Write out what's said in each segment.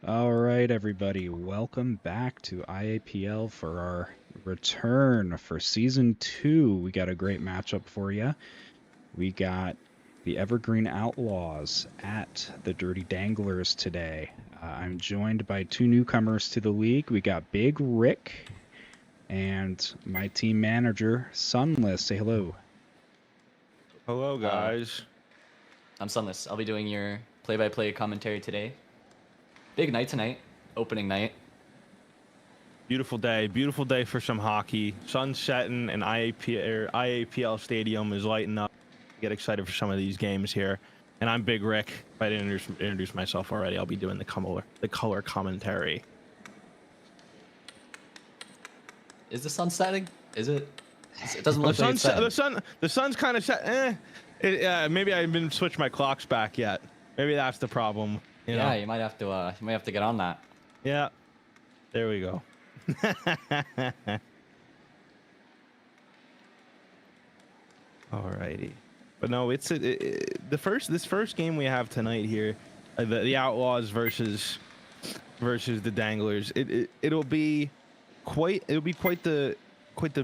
All right, everybody, welcome back to IAPL for our return for season 2. We got a great matchup for you. We got the Evergreen Outlaws at the Dirty Danglers today. I'm joined by two newcomers to the league. We got Big Rick and my team manager, Sunless. Say hello. Hello, Uh, guys. I'm Sunless. I'll be doing your play-by-play commentary today. Big night tonight, opening night. Beautiful day for some hockey. Sun's setting and IAPL Stadium is lighting up. Get excited for some of these games here. And I'm Big Rick. If I didn't introduce myself already, I'll be doing the color commentary. Is the sun setting? Is it? It doesn't look like it's The setting. sun's kind of set. Maybe I haven't switched my clocks back yet. Maybe that's the problem. You know? Yeah, you might have to. You might have to get on that. Yeah. There we go. Alrighty, but no, this first game we have tonight here, the Outlaws versus the Danglers. It'll be quite the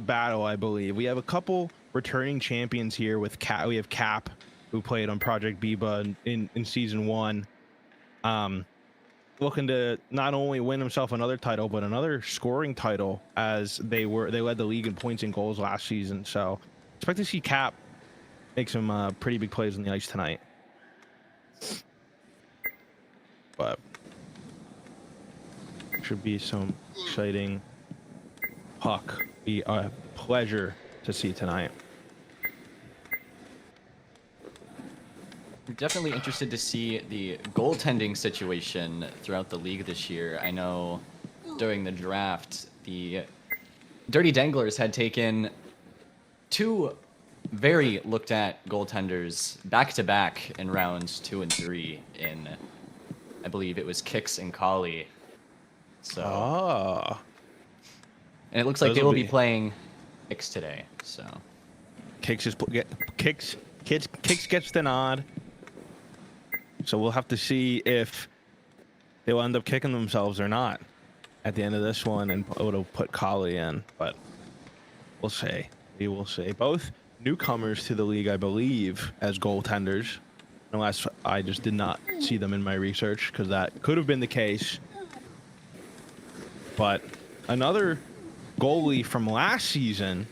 battle, I believe. We have a couple returning champions here with Cap. We have Cap, who played on Project Biba in season 1. Looking to not only win himself another title, but another scoring title, as they led the league in points and goals last season. So expect to see Cap make some pretty big plays on the ice tonight. But should be some exciting puck. Be a pleasure to see tonight. I'm definitely interested to see the goaltending situation throughout the league this year. I know during the draft, the Dirty Danglers had taken two very looked at goaltenders back to back in rounds 2 and 3 in, I believe it was Kix and Collie. So, and it looks like they will be playing Kix today. So, Kix gets the nod. So we'll have to see if they'll end up kicking themselves or not at the end of this one, and it'll put Collie in. But we'll see. We will see. Both newcomers to the league, I believe, as goaltenders, unless I just did not see them in my research, because that could have been the case. But another goalie from last season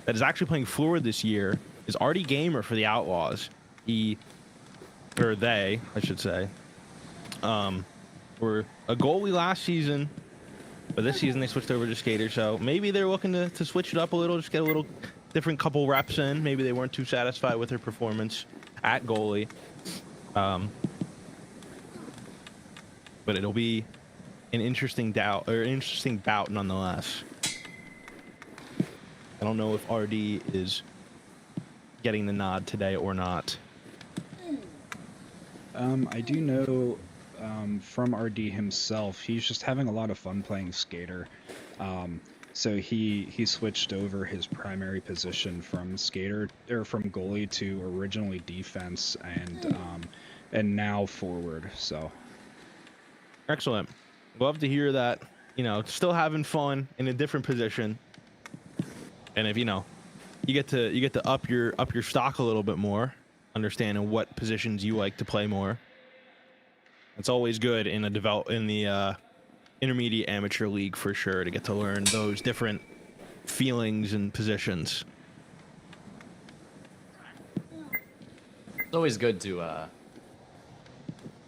that is actually playing forward this year is Artie Gamer for the Outlaws. They, I should say, were a goalie last season, but this season they switched over to skater. So maybe they're looking to switch it up a little, just get a little different couple reps in. Maybe they weren't too satisfied with their performance at goalie. But it'll be an interesting bout nonetheless. I don't know if RD is getting the nod today or not. I do know from RD himself, he's just having a lot of fun playing skater. So he switched over his primary position from skater or from goalie to originally defense and now forward. So Excellent. Love to hear that. Still having fun in a different position. And if you get to up your stock a little bit more, understanding what positions you like to play more. It's always good in the intermediate amateur league for sure to get to learn those different feelings and positions. it's always good to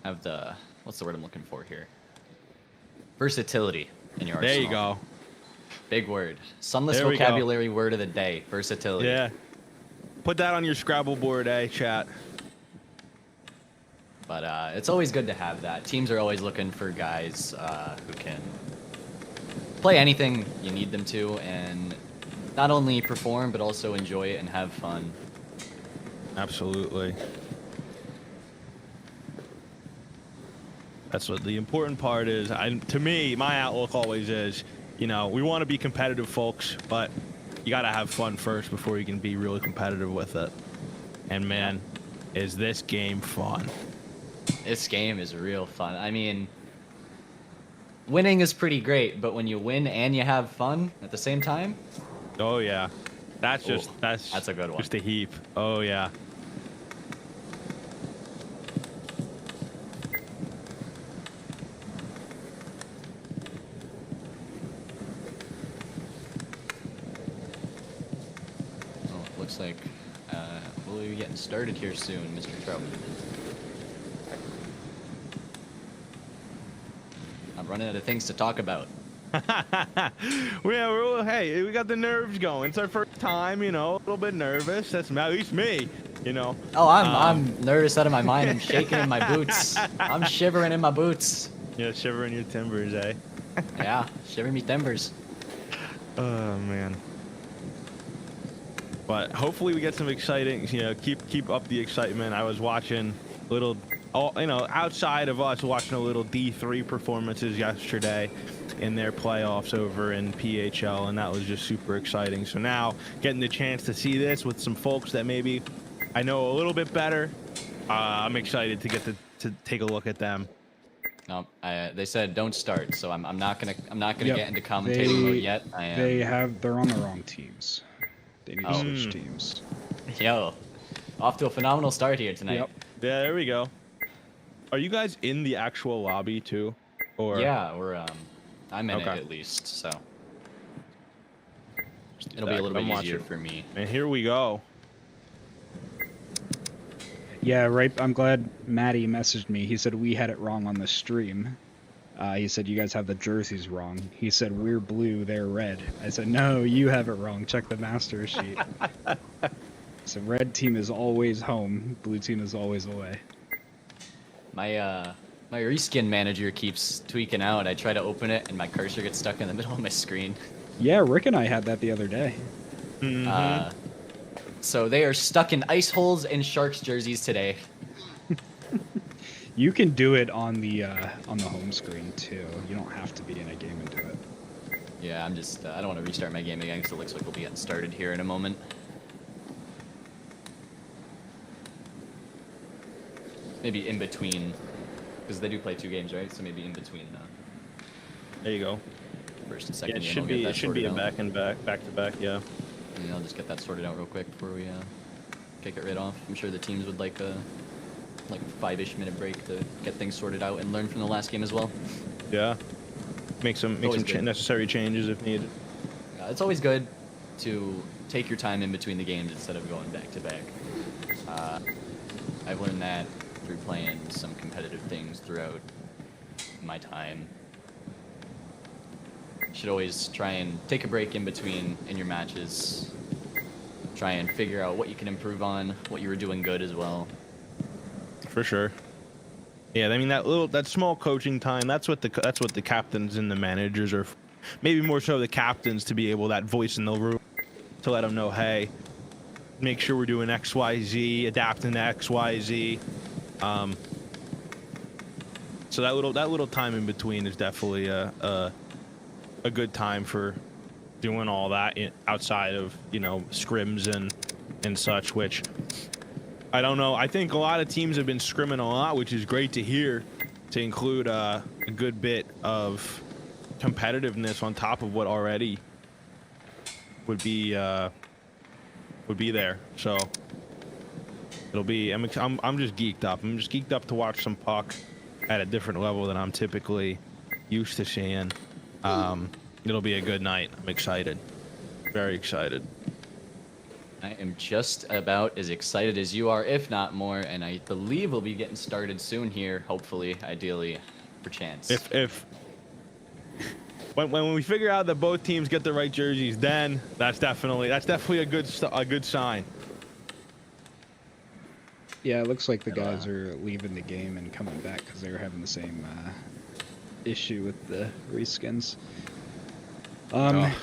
have the, what's the word I'm looking for here? Versatility in your arsenal. There you go. Big word. Sunless There we go. vocabulary word of the day. Versatility. Yeah. Put that on your Scrabble board, chat. But it's always good to have that. Teams are always looking for guys who can play anything you need them to and not only perform but also enjoy it and have fun. Absolutely. That's what the important part is. To me, my outlook always is, we want to be competitive, folks, but you got to have fun first before you can be really competitive with it. And man, is this game fun. This game is real fun. I mean, winning is pretty great, but when you win and you have fun at the same time, Oh yeah, that's Ooh, just that's a good one. just a heap. Oh yeah. Well, it looks like we'll be getting started here soon, Mr. Trout. I'm running out of things to talk about. Hey, we got the nerves going. It's our first time, you know, a little bit nervous. That's at least me, you know. Oh, I'm nervous out of my mind. I'm shaking in my boots. I'm shivering in my boots. Yeah, shivering your timbers, eh? Yeah, shivering me timbers. Oh man. But hopefully we get some exciting, you know, keep up the excitement. I was watching little, you know, outside of us watching a little D3 performances yesterday in their playoffs over in PHL, and that was just super exciting. So now getting the chance to see this with some folks that maybe I know a little bit better, I'm excited to get to take a look at them. No, they said don't start, so I'm not gonna Yep. get into commentating mode yet. They're on the wrong teams. They need to switch teams. Yo, off to a phenomenal start here tonight. Yep. Yeah, there we go. Are you guys in the actual lobby too? Or Yeah, I'm in it Okay. at least, so it'll be a little bit easier for me. And here we go. Yeah, right. I'm glad Maddie messaged me. He said we had it wrong on the stream. He said you guys have the jerseys wrong. He said we're blue, they're red. I said no, you have it wrong. Check the master sheet. So red team is always home, blue team is always away. My reskin manager keeps tweaking out. I try to open it and my cursor gets stuck in the middle of my screen. Yeah, Rick and I had that the other day. So they are stuck in ice holes and Sharks jerseys today. You can do it on the home screen too. You don't have to be in a game and do it. Yeah, I'm just I don't want to restart my game again because it looks like we'll be getting started here in a moment. Maybe in between, because they do play 2 games, right? So maybe in between There you go. first and second Yeah, it game. should I'll be get that it should be a sorted out. back to back. Yeah. And I'll just get that sorted out real quick before we kick it right off. I'm sure the teams would like a 5-ish minute break to get things sorted out and learn from the last game as well. Yeah. Make some Always good. necessary changes if needed. It's always good to take your time in between the games instead of going back to back. I've learned that through playing some competitive things throughout my time. You should always try and take a break in between in your matches. Try and figure out what you can improve on, what you were doing good as well. For sure. Yeah, I mean that small coaching time. That's what the captains and the managers are. Maybe more so the captains to be able that voice in the room to let them know, hey, make sure we're doing X, Y, Z, adapting to X, Y, Z. So that little time in between is definitely a good time for doing all that outside of, you know, scrims and such, which I don't know. I think a lot of teams have been scrimming a lot, which is great to hear, to include a good bit of competitiveness on top of what already would be there. So it'll be. I'm just geeked up. I'm just geeked up to watch some puck at a different level than I'm typically used to seeing. It'll be a good night. I'm excited. Very excited. I am just about as excited as you are, if not more, and I believe we'll be getting started soon here, hopefully, ideally, for chance. When we figure out that both teams get the right jerseys, then that's definitely a good sign. Yeah, it looks like the guys are leaving the game and coming back because they were having the same issue with the reskins.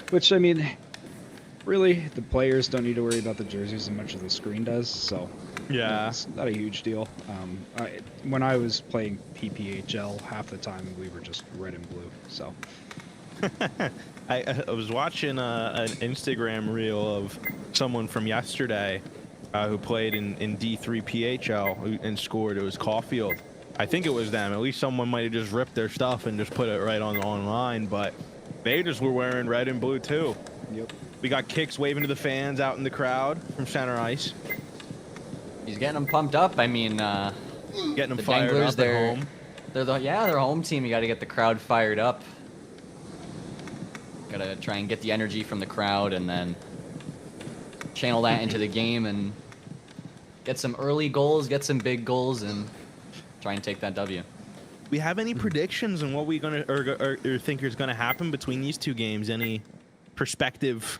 Which, I mean, really, the players don't need to worry about the jerseys as much as the screen does, so Yeah. it's not a huge deal. When I was playing PPHL, half the time we were just red and blue, so. I was watching an Instagram reel of someone from yesterday who played in D3 PHL and scored. It was Caulfield. I think it was them. At least someone might have just ripped their stuff and just put it right on online, but they just were wearing red and blue too. Yep. We got Kicks waving to the fans out in the crowd from center ice. He's getting them pumped up. I mean, Getting them the fired Danglers, up at home. they're a home team. You got to get the crowd fired up. Got to try and get the energy from the crowd and then channel that into the game and get some early goals, get some big goals, and try and take that W. We have any predictions on what we gonna or think is gonna happen between these two games? Any perspective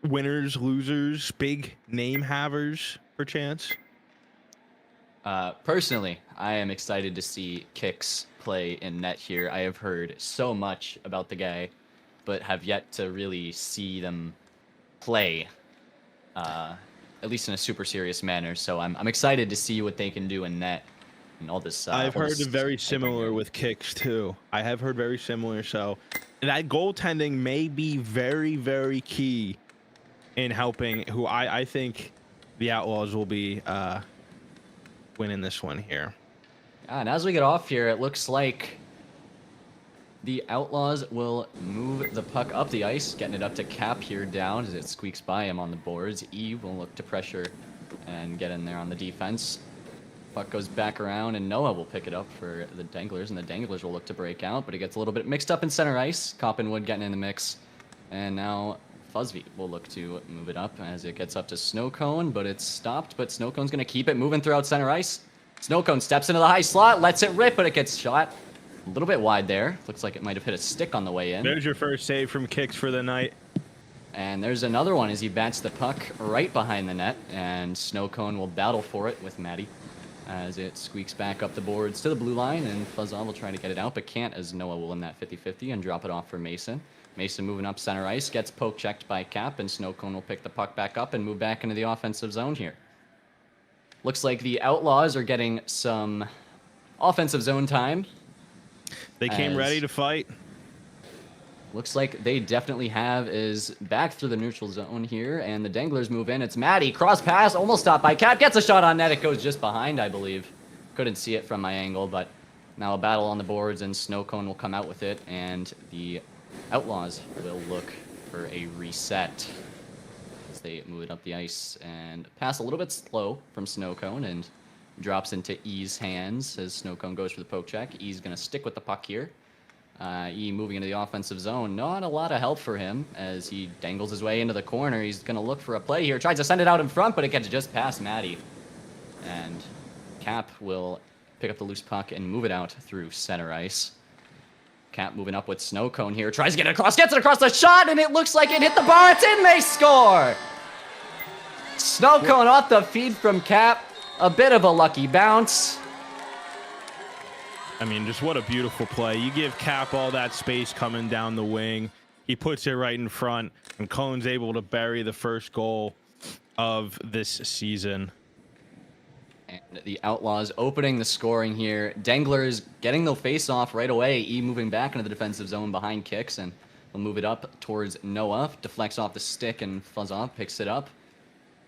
winners, losers, big name havers, perchance? Personally, I am excited to see Kicks play in net here. I have heard so much about the guy, but have yet to really see them play, at least in a super serious manner. So I'm excited to see what they can do in net and all this. I've all heard this very similar with Kicks too. I have heard very similar. So that goaltending may be very, very key in helping. Who I think the Outlaws will be winning this one here. And as we get off here, it looks like the Outlaws will move the puck up the ice, getting it up to Cap here down as it squeaks by him on the boards. E will look to pressure and get in there on the defense. Puck goes back around, and Noah will pick it up for the Danglers, and the Danglers will look to break out, but it gets a little bit mixed up in center ice. Coppenwood getting in the mix, and now Fuzzby will look to move it up as it gets up to Snowcone, but it's stopped, but Snowcone's going to keep it moving throughout center ice. Snowcone steps into the high slot, lets it rip, but it gets shot a little bit wide there. Looks like it might have hit a stick on the way in. There's your first save from Kicks for the night. And there's another one as he bats the puck right behind the net, and Snowcone will battle for it with Maddie as it squeaks back up the boards to the blue line, and Fuzzon will try to get it out, but can't, as Noah will win that 50-50 and drop it off for Mason. Mason moving up center ice, gets poke checked by Cap, and Snowcone will pick the puck back up and move back into the offensive zone here. Looks like the Outlaws are getting some offensive zone time. They came ready to fight. Looks like they definitely have is back through the neutral zone here, and the Danglers move in. It's Maddie, cross pass, almost stopped by Cap, gets a shot on net. It goes just behind, I believe. Couldn't see it from my angle, but now a battle on the boards, and Snowcone will come out with it, and the Outlaws will look for a reset as they move it up the ice and pass a little bit slow from Snowcone and drops into E's hands as Snowcone goes for the poke check. E's going to stick with the puck here. E moving into the offensive zone. Not a lot of help for him as he dangles his way into the corner. He's going to look for a play here. Tries to send it out in front, but it gets just past Maddie. And Cap will pick up the loose puck and move it out through center ice. Cap moving up with Snowcone here. Tries to get it across. Gets it across the shot, and it looks like it hit the bar. It's in. They score! Snowcone off the feed from Cap. A bit of a lucky bounce. I mean, just what a beautiful play. You give Cap all that space coming down the wing. He puts it right in front, and Cone's able to bury the first goal of this season. And the Outlaws opening the scoring here. Danglers getting the face-off right away. E moving back into the defensive zone behind Kicks, and will move it up towards Noah. Deflects off the stick, and Fuzzov picks it up.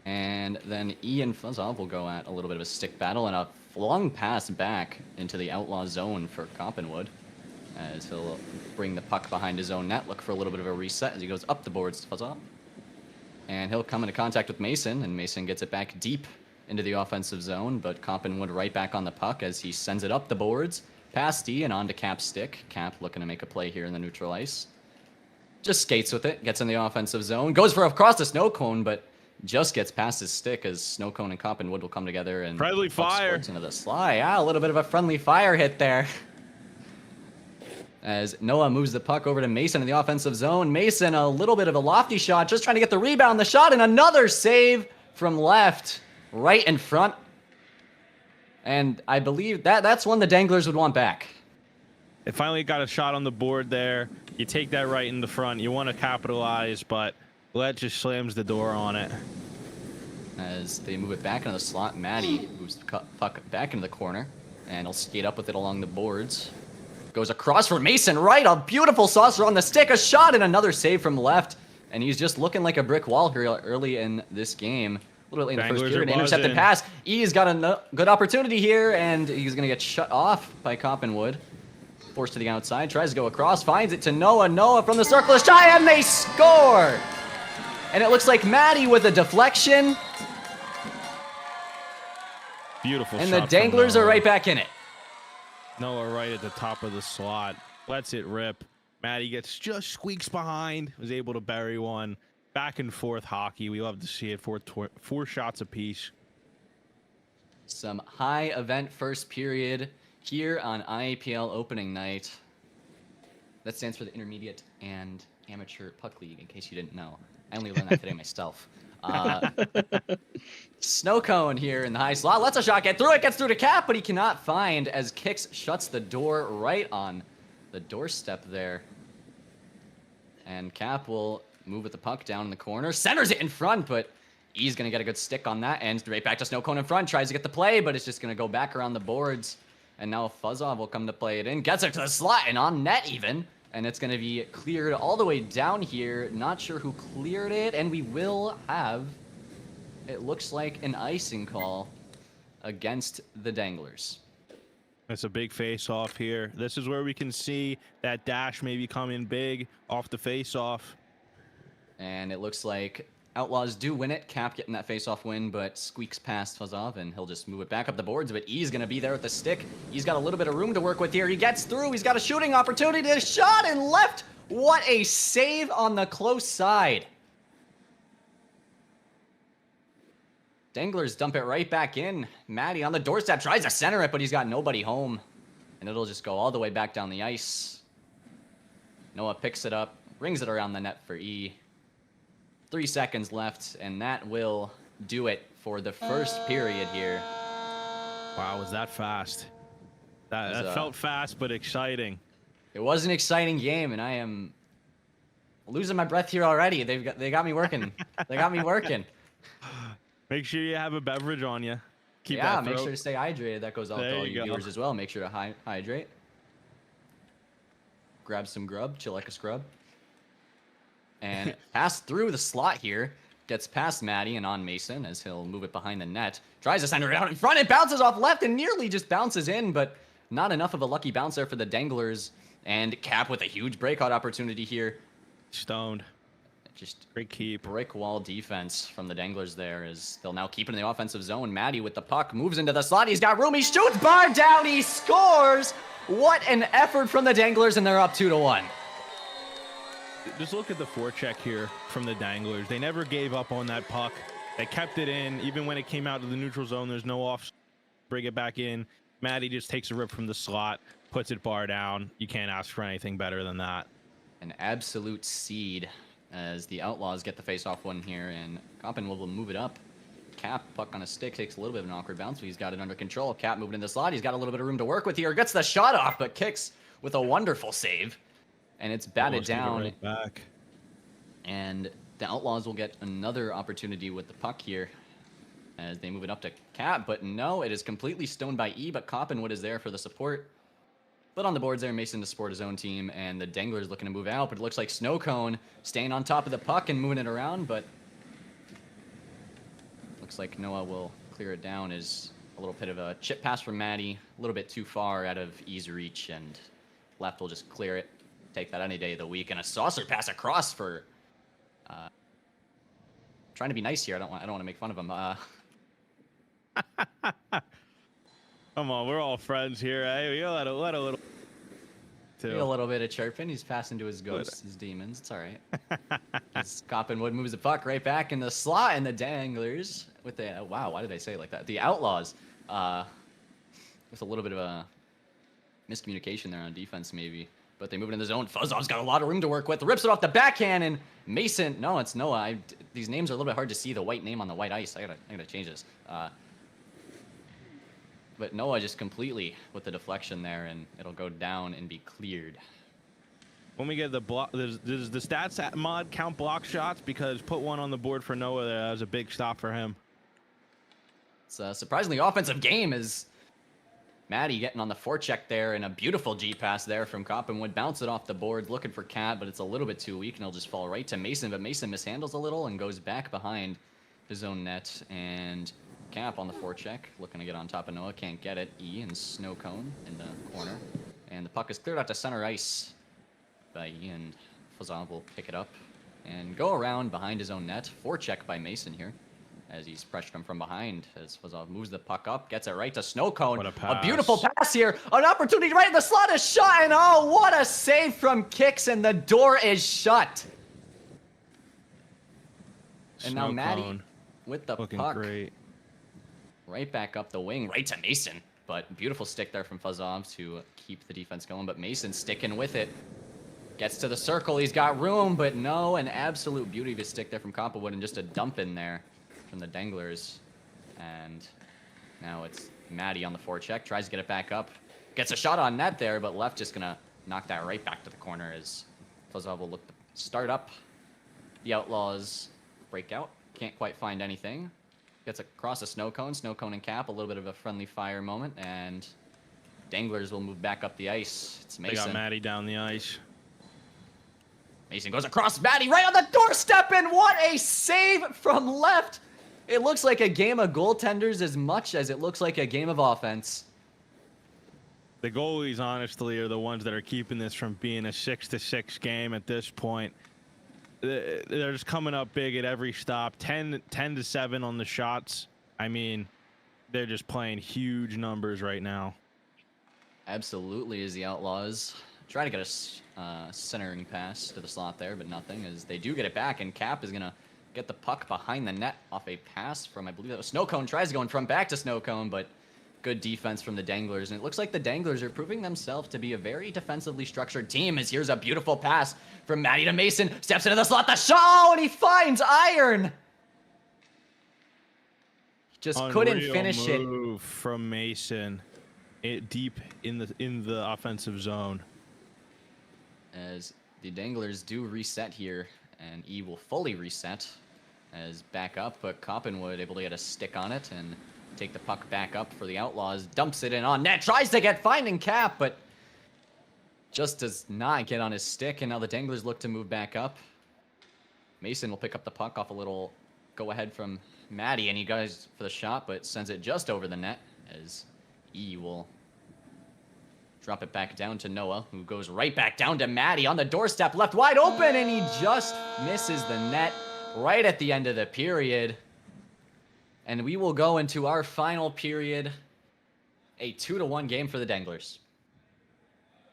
And then E and Fuzzov will go at a little bit of a stick battle, and a long pass back into the Outlaw zone for Coppenwood as he'll bring the puck behind his own net, look for a little bit of a reset as he goes up the boards to Fuzzov. And he'll come into contact with Mason, and Mason gets it back deep into the offensive zone, but Coppenwood right back on the puck as he sends it up the boards, past E and onto Cap's stick. Cap looking to make a play here in the neutral ice. Just skates with it, gets in the offensive zone, goes for across the Snowcone, but just gets past his stick as Snowcone and Coppenwood will come together and friendly fire into the slide. Yeah, a little bit of a friendly fire hit there. As Noah moves the puck over to Mason in the offensive zone. Mason, a little bit of a lofty shot, just trying to get the rebound, the shot, and another save from left, right in front. And I believe that's one the Danglers would want back. It finally got a shot on the board there. You take that right in the front. You want to capitalize, but Let just slams the door on it. As they move it back into the slot, Maddie moves the puck back into the corner, and he'll skate up with it along the boards. Goes across for Mason, right, a beautiful saucer on the stick, a shot, and another save from left. And he's just looking like a brick wall here early in this game. little late in the first Danglers are period. Intercepted buzzing. pass. E's got a good opportunity here, and he's going to get shut off by Coppenwood. Forced to the outside, tries to go across, finds it to Noah. Noah from the circle is shy, and they score! And it looks like Maddie with a deflection. Beautiful And shot the Danglers from are Noah. right back in it. Noah right at the top of the slot. Lets it rip. Maddie gets just squeaks behind. Was able to bury one. Back and forth hockey. We love to see it. Four shots apiece. Some high event first period here on IAPL opening night. That stands for the Intermediate and Amateur Puck League, in case you didn't know. I only learned that today myself. Snow Cone here in the high slot. Lets a shot get through. It gets through to Cap, but he cannot find as Kicks shuts the door right on the doorstep there. And Cap will move with the puck down in the corner. Centers it in front, but he's going to get a good stick on that. And right back to Snow Cone in front. Tries to get the play, but it's just going to go back around the boards. And now Fuzzov will come to play it in. Gets it to the slot and on net even. And it's going to be cleared all the way down here. Not sure who cleared it. And we will have, it looks like, an icing call against the Danglers. It's a big face-off here. This is where we can see that dash maybe come in big off the face-off. And it looks like Outlaws do win it. Cap getting that face-off win, but squeaks past Fuzzov, and he'll just move it back up the boards. But E's going to be there with the stick. He's got a little bit of room to work with here. He gets through. He's got a shooting opportunity. A shot and left. What a save on the close side. Danglers dump it right back in. Maddie on the doorstep tries to center it, but he's got nobody home. And it'll just go all the way back down the ice. Noah picks it up, rings it around the net for E. 3 seconds left, and that will do it for the first period here. Wow, was that fast? That felt fast, but exciting. It was an exciting game, and I am losing my breath here already. They got me working. They got me working. Make sure you have a beverage on you. Yeah, make sure to stay hydrated. That goes out to all you viewers as well. Make sure to hydrate. Grab some grub, chill like a scrub. And pass through the slot here. Gets past Maddie and on Mason as he'll move it behind the net. Tries to send it out in front. It bounces off left and nearly just bounces in, but not enough of a lucky bounce there for the Danglers. And Cap with a huge breakout opportunity here. Stoned. Just great keep. Brick wall defense from the Danglers there as they'll now keep it in the offensive zone. Maddie with the puck moves into the slot. He's got room. He shoots. Bar down. He scores. What an effort from the Danglers, and they're up 2-1. Just look at the forecheck here from the Danglers. They never gave up on that puck. They kept it in. Even when it came out to the neutral zone, there's no off. Bring it back in. Maddie just takes a rip from the slot, puts it bar down. You can't ask for anything better than that. An absolute seed as the Outlaws get the face-off one here, and Compton will move it up. Cap, puck on a stick, takes a little bit of an awkward bounce, but he's got it under control. Cap moving in the slot. He's got a little bit of room to work with here. Gets the shot off, but kicks with a wonderful save. And it's batted down. Right back. And the Outlaws will get another opportunity with the puck here as they move it up to Cap. But no, it is completely stoned by E, but Coppenwood is there for the support. But on the boards there, Mason to support his own team, and the Danglers looking to move out, but it looks like Snow Cone staying on top of the puck and moving it around, but looks like Noah will clear it down as a little bit of a chip pass from Maddie, a little bit too far out of E's reach, and left will just clear it. Take that any day of the week, and a saucer pass across for trying to be nice here. I don't want to make fun of him. Come on, we're all friends here. Eh? We gotta let a little. A little bit of chirping. He's passing to his ghosts, his demons. It's all right. Coppenwood moves the puck right back in the slot, and the Danglers with the wow. Why did I say it like that? The Outlaws with a little bit of a miscommunication there on defense, maybe. But they move it in the zone. Fuzzov's got a lot of room to work with. Rips it off the backhand, and Mason. No, it's Noah. These names are a little bit hard to see. The white name on the white ice. I gotta change this. But Noah just completely with the deflection there, and it'll go down and be cleared. When we get the block, does the stats mod count block shots? Because put one on the board for Noah there. That was a big stop for him. It's a surprisingly offensive game as Maddie getting on the forecheck there, and a beautiful G pass there from Coppenwood. Bounce it off the board, looking for Cat, but it's a little bit too weak, and it'll just fall right to Mason. But Mason mishandles a little and goes back behind his own net, and Cap on the forecheck, looking to get on top of Noah, can't get it. E and Snow Cone in the corner, and the puck is cleared out to center ice by E, and Fazov will pick it up and go around behind his own net. Forecheck by Mason here, as he's pressured him from behind, as Fazov moves the puck up, gets it right to Snow Cone. What a pass. Beautiful pass here, an opportunity right in the slot, a shot, and oh, what a save from Kicks, and the door is shut. And now Snow Maddie Cone with the looking puck. great. Right back up the wing, right to Mason. But beautiful stick there from Fazov to keep the defense going. But Mason sticking with it. Gets to the circle, he's got room, but no, an absolute beauty of a stick there from Copperwood, and just a dump in there from the Danglers. And now it's Maddie on the forecheck, tries to get it back up. Gets a shot on net there, but Left just gonna knock that right back to the corner as Fazov will look to start up. The Outlaws break out, can't quite find anything. Gets across a Snow Cone and Cap, a little bit of a friendly fire moment, and Danglers will move back up the ice. It's Mason. They got Maddie down the ice. Mason goes across Maddie right on the doorstep, and what a save from Left. It looks like a game of goaltenders as much as it looks like a game of offense. The goalies, honestly, are the ones that are keeping this from being a 6-6 game at this point. They're just coming up big at every stop. 10-7 on the shots. I mean, they're just playing huge numbers right now. Absolutely, as the Outlaws try to get a centering pass to the slot there, but nothing, as they do get it back, and Cap is going to get the puck behind the net off a pass from, I believe that was Snow Cone. Tries to go in front, back to Snow Cone, but good defense from the Danglers, and it looks like the Danglers are proving themselves to be a very defensively structured team, as here's a beautiful pass from Maddie to Mason, steps into the slot, the shot, and he finds iron! Just couldn't finish it. Move from Mason, deep in the offensive zone. As the Danglers do reset here, and E will fully reset as back up, but Coppenwood able to get a stick on it and take the puck back up for the Outlaws, dumps it in on net, tries to get finding Cap, but just does not get on his stick, and now the Danglers look to move back up. Mason will pick up the puck off a little go-ahead from Maddie, and he goes for the shot, but sends it just over the net, as E will drop it back down to Noah, who goes right back down to Maddie on the doorstep, left wide open, and he just misses the net right at the end of the period. And we will go into our final period, a 2-1 game for the Danglers.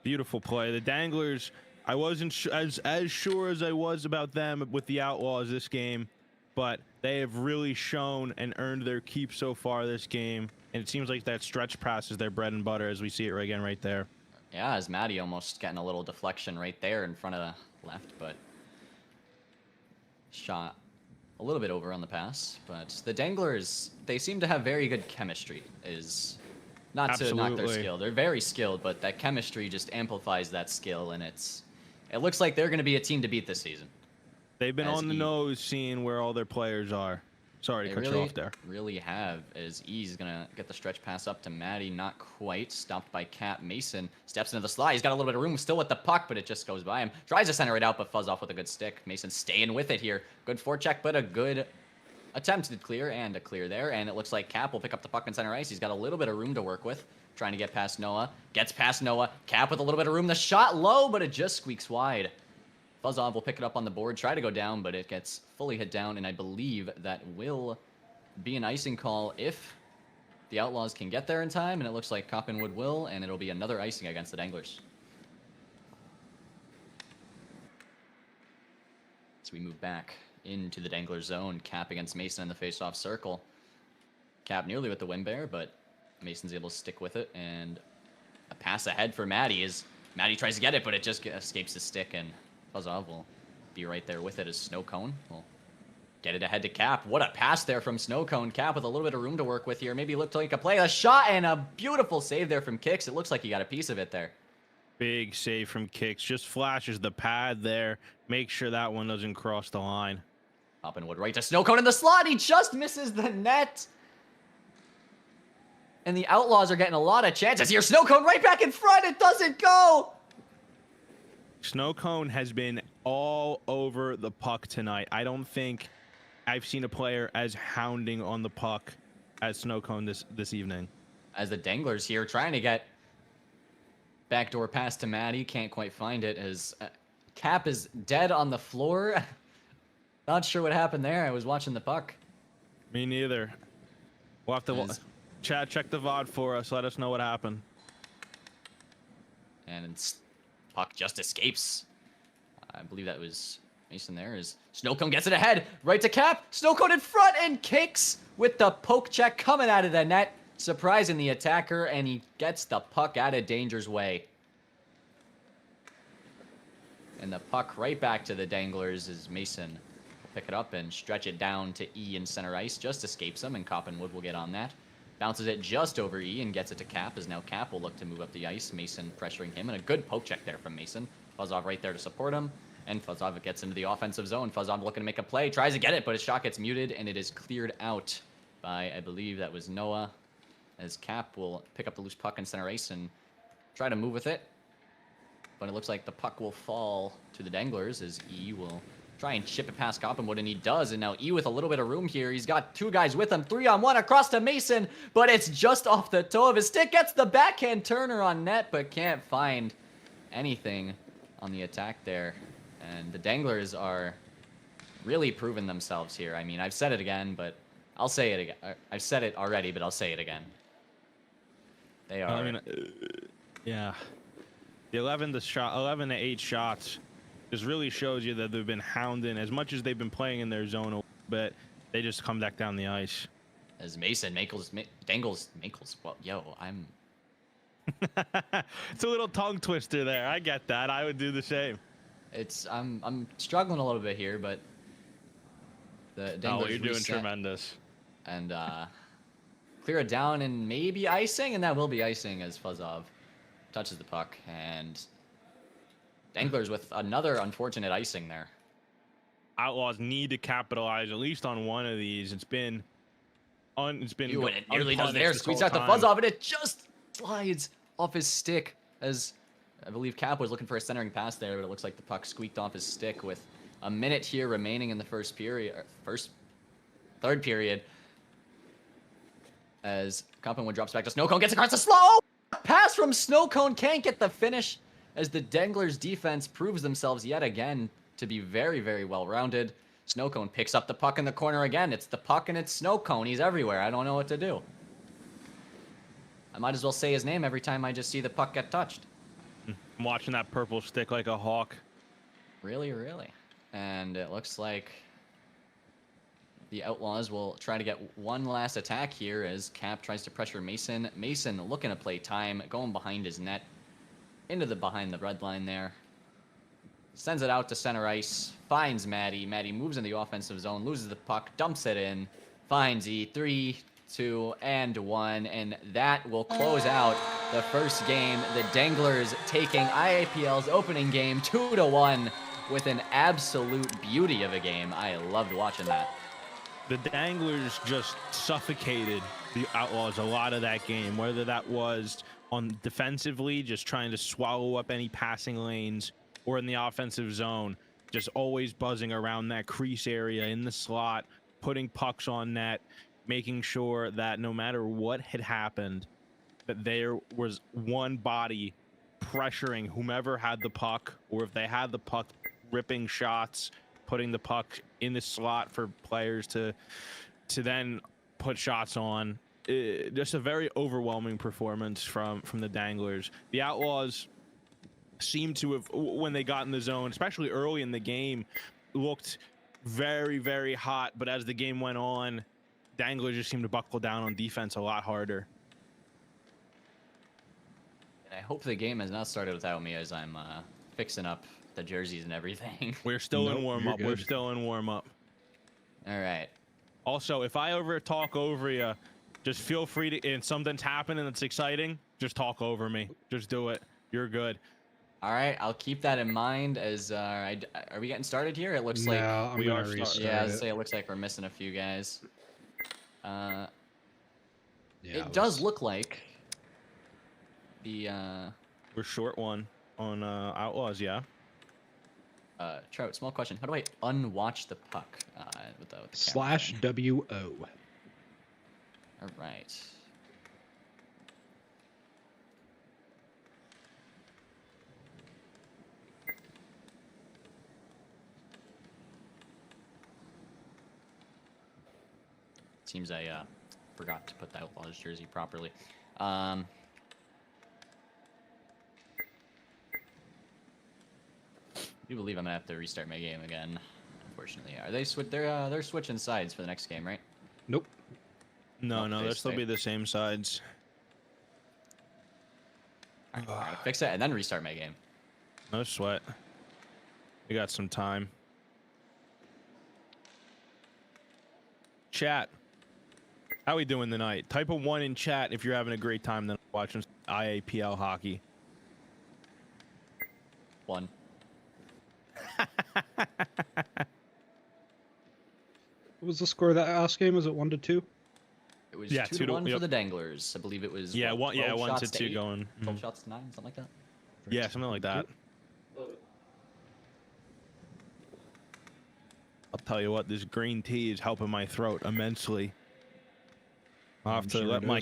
Beautiful play. The Danglers, I wasn't as sure as I was about them with the Outlaws this game, but they have really shown and earned their keep so far this game. And it seems like that stretch pass is their bread and butter, as we see it again right there. Yeah, as Maddie almost getting a little deflection right there in front of the left, but shot a little bit over on the pass. But the Danglers, they seem to have very good chemistry, is not to knock their skill. They're very skilled, but that chemistry just amplifies that skill, and it looks like they're going to be a team to beat this season. They've been on the nose seeing where all their players are. Sorry to cut you off there. Really have, as E's gonna get the stretch pass up to Maddie, not quite, stopped by Cap. Mason steps into the slide, he's got a little bit of room still with the puck, but it just goes by him. Tries to center it out, but fuzz off with a good stick. Mason staying with it here. Good forecheck, but a good attempted clear, and a clear there, and it looks like Cap will pick up the puck in center ice. He's got a little bit of room to work with, trying to get past Noah. Gets past Noah, Cap with a little bit of room. The shot low, but it just squeaks wide. Fuzzov will pick it up on the board, try to go down, but it gets fully hit down, and I believe that will be an icing call if the Outlaws can get there in time, and it looks like Coppenwood will, and it'll be another icing against the Danglers. So we move back into the Dangler zone. Cap against Mason in the face-off circle. Cap nearly with the win bear, but Mason's able to stick with it, and a pass ahead for Maddie as Maddie tries to get it, but it just escapes the stick, and Fuzzov will be right there with it as Snow Cone will get it ahead to Cap. What a pass there from Snow Cone. Cap with a little bit of room to work with here. Maybe looked like a play. A shot and a beautiful save there from Kicks. It looks like he got a piece of it there. Big save from Kicks. Just flashes the pad there. Make sure that one doesn't cross the line. Coppenwood right to Snow Cone in the slot. He just misses the net. And the Outlaws are getting a lot of chances here. Snow Cone right back in front. It doesn't go. Snow Cone has been all over the puck tonight. I don't think I've seen a player as hounding on the puck as Snowcone this evening. As the Danglers here trying to get backdoor pass to Maddie, can't quite find it as Cap is dead on the floor. Not sure what happened there. I was watching the puck. Me neither. We'll have to Chad, check the VOD for us. Let us know what happened. And puck just escapes. I believe that was Mason there as Snowcone gets it ahead. Right to Cap. Snowcone in front and kicks with the poke check coming out of the net. Surprising the attacker, and he gets the puck out of danger's way. And the puck right back to the Danglers as Mason will pick it up and stretch it down to E in center ice. Just escapes him, and Coppenwood will get on that. Bounces it just over E and gets it to Cap, as now Cap will look to move up the ice. Mason pressuring him, and a good poke check there from Mason. Fuzzov right there to support him, and Fuzzov gets into the offensive zone. Fuzzov looking to make a play, tries to get it, but his shot gets muted, and it is cleared out by, I believe that was Noah, as Cap will pick up the loose puck in center ice and try to move with it. But it looks like the puck will fall to the Danglers, as E will try and chip it past Coppenwood, and he does. And now E with a little bit of room here. He's got two guys with him, 3-on-1 across to Mason, but it's just off the toe of his stick. Gets the backhand turner on net, but can't find anything on the attack there. And the Danglers are really proving themselves here. I mean, I've said it again, but I'll say it again. I've said it already, but I'll say it again. They are. I mean, yeah. The 11 to 8 shots just really shows you that they've been hounding as much as they've been playing in their zone a little bit. They just come back down the ice. As Mason, Dangles, well, yo, I'm... It's a little tongue twister there. I get that. I would do the same. I'm struggling a little bit here, but the Danglers you're doing tremendous. And clear it down and maybe icing, and that will be icing as Fuzzov touches the puck, and Danglers with another unfortunate icing there. Outlaws need to capitalize at least on one of these. It's been And it nearly does there. Squeeze out the Fuzzov, and it just slides off his stick, as I believe Cap was looking for a centering pass there, but it looks like the puck squeaked off his stick with a minute here remaining in the third period. As Coppenwood drops back to Snowcone, gets across the slow pass from Snowcone, can't get the finish, as the Danglers defense proves themselves yet again to be very, very well-rounded. Snowcone picks up the puck in the corner again. It's the puck and it's Snowcone. He's everywhere. I don't know what to do. I might as well say his name every time I just see the puck get touched. I'm watching that purple stick like a hawk. Really, really. And it looks like the Outlaws will try to get one last attack here as Cap tries to pressure Mason. Mason looking to play time, going behind his net, behind the red line there. Sends it out to center ice, finds Maddie. Maddie moves in the offensive zone, loses the puck, dumps it in, finds E. 3, 2, and 1, and that will close out the first game. The Danglers taking IAPL's opening game 2-1 with an absolute beauty of a game. I loved watching that. The Danglers just suffocated the Outlaws a lot of that game, whether that was on defensively, just trying to swallow up any passing lanes, or in the offensive zone, just always buzzing around that crease area in the slot, putting pucks on net, making sure that no matter what had happened, that there was one body pressuring whomever had the puck, or if they had the puck, ripping shots, putting the puck in the slot for players to then put shots on. Just a very overwhelming performance from the Danglers. The Outlaws seemed to have, when they got in the zone, especially early in the game, looked very, very hot. But as the game went on, Danglers just seemed to buckle down on defense a lot harder. And I hope the game has not started without me, as I'm fixing up the jerseys and everything. We're still in warm-up. We're still in warm-up. All right. Also, if I ever talk over you, just feel free to, and something's happening that's exciting, just talk over me. Just do it. You're good. All right, I'll keep that in mind. As are we getting started here? It looks like we are. Yeah, I'd say it looks like we're missing a few guys. Yeah, it does look like the we're short one on Outlaws, yeah. Trout, small question. How do I unwatch the puck with the camera Slash thing? WO. All right. Seems I forgot to put the Outlaws jersey properly. I do believe I'm gonna have to restart my game again. Unfortunately, are they they're switching sides for the next game, right? Nope. No, Nope, no, they they'll still stay. be the same sides. All right, I gotta fix it and then restart my game. No sweat. We got some time. Chat. How we doing tonight? Type a 1 in chat if you're having a great time then watching IAPL hockey. 1. What was the score of that last game? Was it 1-2? It was Yeah, 2-1 for yep. the Danglers. I believe it was Yeah, what, 1 12 to shots 2 8? going. 12 shots to 9, something like that. Yeah, something like that. I'll tell you what, this green tea is helping my throat immensely. I'll have I'm to sure let it my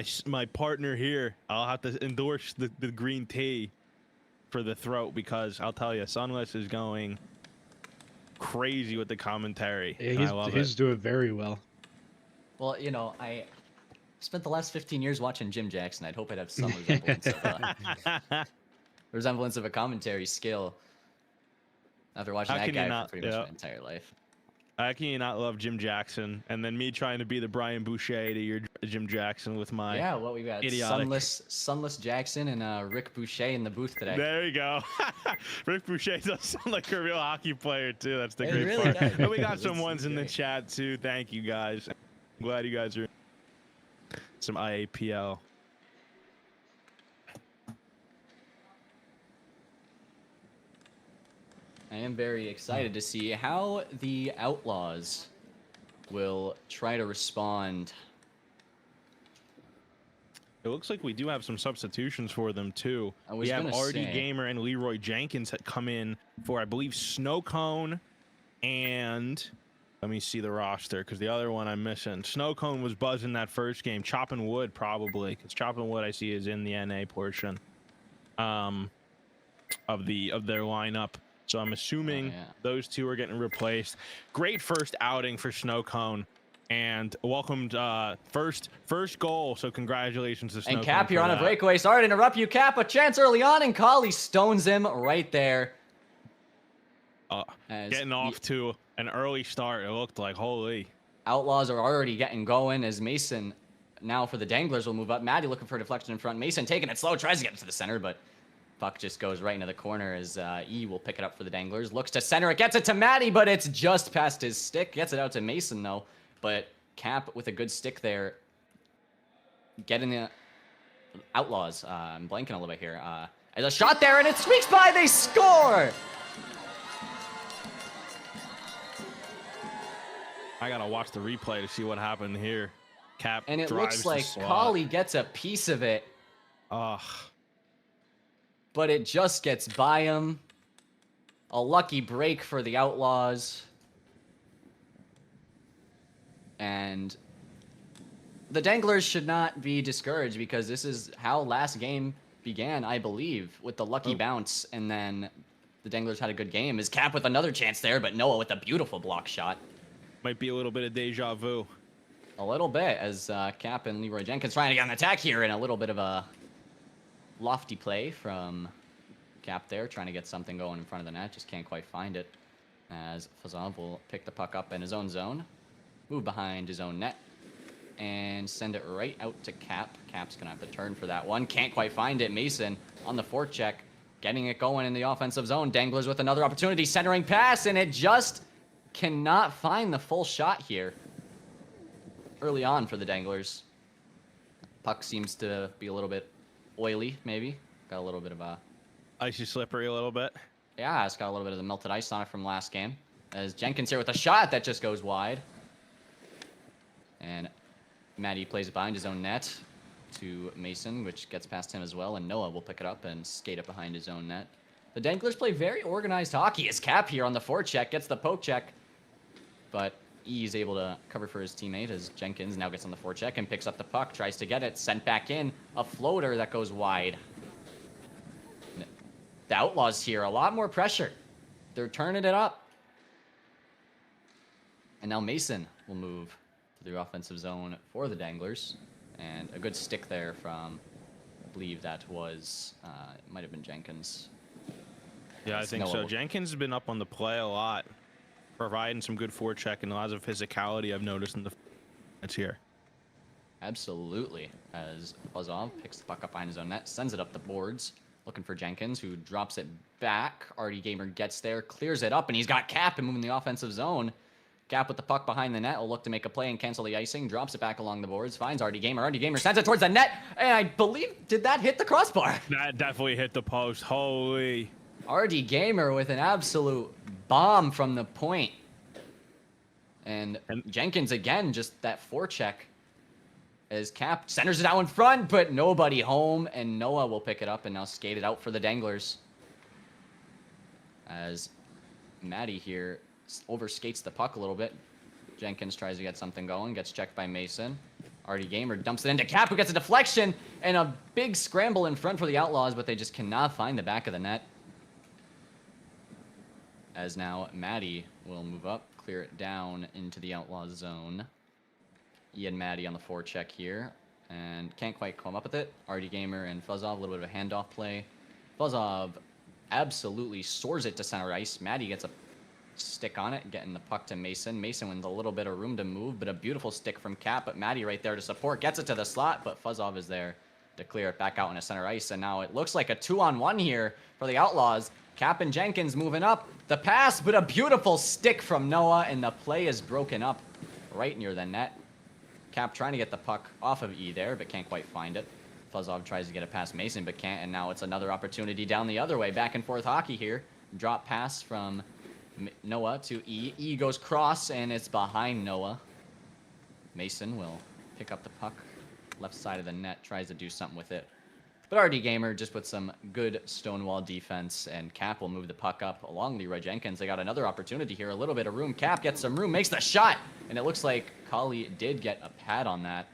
is. my partner here. I'll have to endorse the green tea for the throat because I'll tell you, Sunless is going crazy with the commentary. Yeah, And I love he's it. doing very well. Well, you know, I spent the last 15 years watching Jim Jackson. I'd hope I'd have some resemblance of a commentary skill after watching How that can you guy for not? pretty much Yeah. my entire life. How can you not love Jim Jackson? And then me trying to be the Brian Boucher to your Jim Jackson with my Yeah, what we got? idiotic. Sunless Jackson and Rick Boucher in the booth today. There you go. Rick Boucher does sound like a real hockey player too. That's the It great really part. does. And we got some It's ones in the great. chat too. Thank you guys. I'm glad you guys are some IAPL. I am very excited to see how the Outlaws will try to respond. It looks like we do have some substitutions for them too. I was We have gonna Artie say- Gamer and Leroy Jenkins that come in for, I believe, Snow Cone and let me see the roster because the other one I'm missing. Snow Cone was buzzing that first game. Chopping Wood probably because Chopping Wood I see is in the NA portion of their lineup. So I'm assuming those two are getting replaced. Great first outing for Snow Cone. And welcomed first goal. So congratulations to Snow And Cone Cap, for you're on a that. breakaway. Sorry to interrupt you, Cap. A chance early on, and Collie stones him right there. As Getting off to an early start. It looked like, holy. Outlaws are already getting going as Mason now for the Danglers will move up. Maddie looking for a deflection in front. Mason taking it slow, tries to get it to the center, but puck just goes right into the corner as E will pick it up for the Danglers. Looks to center it, gets it to Maddie, but it's just past his stick. Gets it out to Mason, though. But Cap with a good stick there. Getting the Outlaws. I'm blanking a little bit here. There's a shot there, and it squeaks by. They score! I gotta watch the replay to see what happened here. Cap And it drives looks like the slot. Collie gets a piece of it, Ugh. but it just gets by him. A lucky break for the Outlaws. And the Danglers should not be discouraged because this is how last game began, I believe, with the lucky bounce. And then the Danglers had a good game. Is Cap with another chance there, but Noah with a beautiful block shot. Might be a little bit of deja vu. A little bit as Cap and Leroy Jenkins trying to get an attack here, and a little bit of a lofty play from Cap there, trying to get something going in front of the net. Just can't quite find it as Fazov will pick the puck up in his own zone, move behind his own net, and send it right out to Cap. Cap's going to have to turn for that one. Can't quite find it. Mason on the forecheck, getting it going in the offensive zone. Danglers with another opportunity, centering pass, and it just cannot find the full shot here early on for the Danglers. Puck seems to be a little bit oily, maybe. Got a little bit of a... Icy slippery a little bit. Yeah, it's got a little bit of the melted ice on it from last game. As Jenkins here with a shot that just goes wide. And Maddie plays it behind his own net to Mason, which gets past him as well. And Noah will pick it up and skate it behind his own net. The Danglers play very organized hockey as Cap here on the forecheck, gets the poke check. But E is able to cover for his teammate as Jenkins now gets on the forecheck and picks up the puck, tries to get it, sent back in. A floater that goes wide. The Outlaws here, a lot more pressure. They're turning it up. And now Mason will move to the offensive zone for the Danglers. And a good stick there from, I believe that was, it might have been Jenkins. Yeah, I think so. Jenkins has been up on the play a lot, providing some good forecheck and lots of physicality I've noticed in the it's here. Absolutely. As Buzov picks the puck up behind his own net, sends it up the boards, looking for Jenkins, who drops it back. Artie Gamer gets there, clears it up, and he's got Cap and moving the offensive zone. Cap with the puck behind the net will look to make a play and cancel the icing, drops it back along the boards, finds Artie Gamer. Artie Gamer sends it towards the net, and I believe, did that hit the crossbar? That definitely hit the post. Holy. Artie Gamer with an absolute bomb from the point. And Jenkins again, just that forecheck as Cap centers it out in front, but nobody home, and Noah will pick it up and now skate it out for the Danglers. As Maddie here overskates the puck a little bit. Jenkins tries to get something going, gets checked by Mason. Artie Gamer dumps it into Cap, who gets a deflection, and a big scramble in front for the Outlaws, but they just cannot find the back of the net. As now Maddie will move up, clear it down into the Outlaws zone. Ian Maddie on the forecheck here, and can't quite come up with it. Artie Gamer and Fuzzov, a little bit of a handoff play. Fuzzov absolutely soars it to center ice. Maddie gets a stick on it, getting the puck to Mason. Mason with a little bit of room to move, but a beautiful stick from Cap, but Maddie right there to support, gets it to the slot, but Fuzzov is there to clear it back out into center ice, and now it looks like a 2-on-1 here for the Outlaws. Cap and Jenkins moving up. The pass, but a beautiful stick from Noah, and the play is broken up right near the net. Cap trying to get the puck off of E there, but can't quite find it. Fuzzov tries to get it past Mason, but can't, and now it's another opportunity down the other way. Back and forth hockey here. Drop pass from Noah to E. E goes cross, and it's behind Noah. Mason will pick up the puck. Left side of the net, tries to do something with it. But Artie Gamer just with some good stonewall defense, and Cap will move the puck up along Leroy Jenkins. They got another opportunity here, a little bit of room. Cap gets some room, makes the shot, and it looks like Kali did get a pad on that.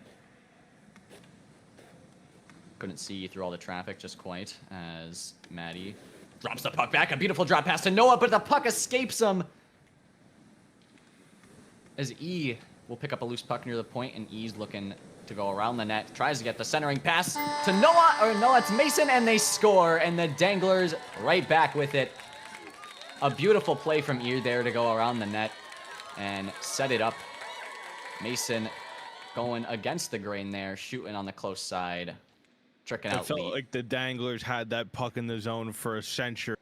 Couldn't see through all the traffic just quite, as Maddie drops the puck back. A beautiful drop pass to Noah, but the puck escapes him. As E will pick up a loose puck near the point, and E's looking to go around the net, tries to get the centering pass to Noah, or no, it's Mason, and they score, and the Danglers right back with it. A beautiful play from E there to go around the net and set it up. Mason going against the grain there, shooting on the close side, tricking out. I felt like the Danglers had that puck in the zone for a century.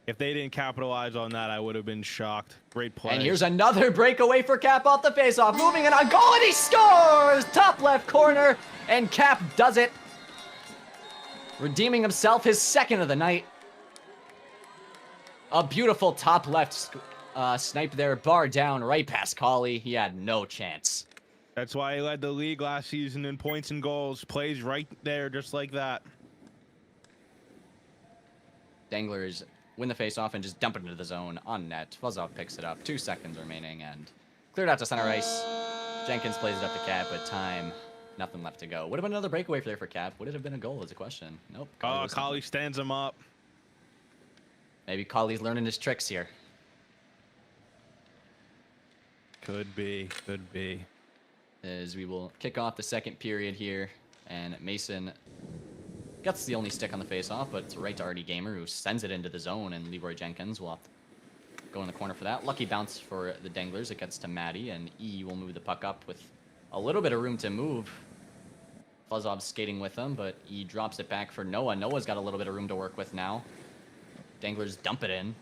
If they didn't capitalize on that, I would have been shocked. Great play. And here's another breakaway for Cap off the faceoff. Moving in on goal, and he scores! Top left corner, and Cap does it. Redeeming himself, his second of the night. A beautiful top left snipe there, bar down, right past Colley. He had no chance. That's why he led the league last season in points and goals. Plays right there, just like that. Danglers win the faceoff and just dump it into the zone on net. Fuzzov picks it up. 2 seconds remaining and cleared out to center ice. Jenkins plays it up to Cap, but time, nothing left to go. Would have been another breakaway there for Cap. Would it have been a goal is a question. Nope. Colley stands him up. Maybe Colley's learning his tricks here. Could be, could be. As we will kick off the second period here, and Mason gets the only stick on the faceoff, but it's right to Artie Gamer, who sends it into the zone, and Leroy Jenkins will have to go in the corner for that. Lucky bounce for the Danglers. It gets to Maddie, and E will move the puck up with a little bit of room to move. Fuzzov's skating with him, but E drops it back for Noah. Noah's got a little bit of room to work with now. Danglers dump it in.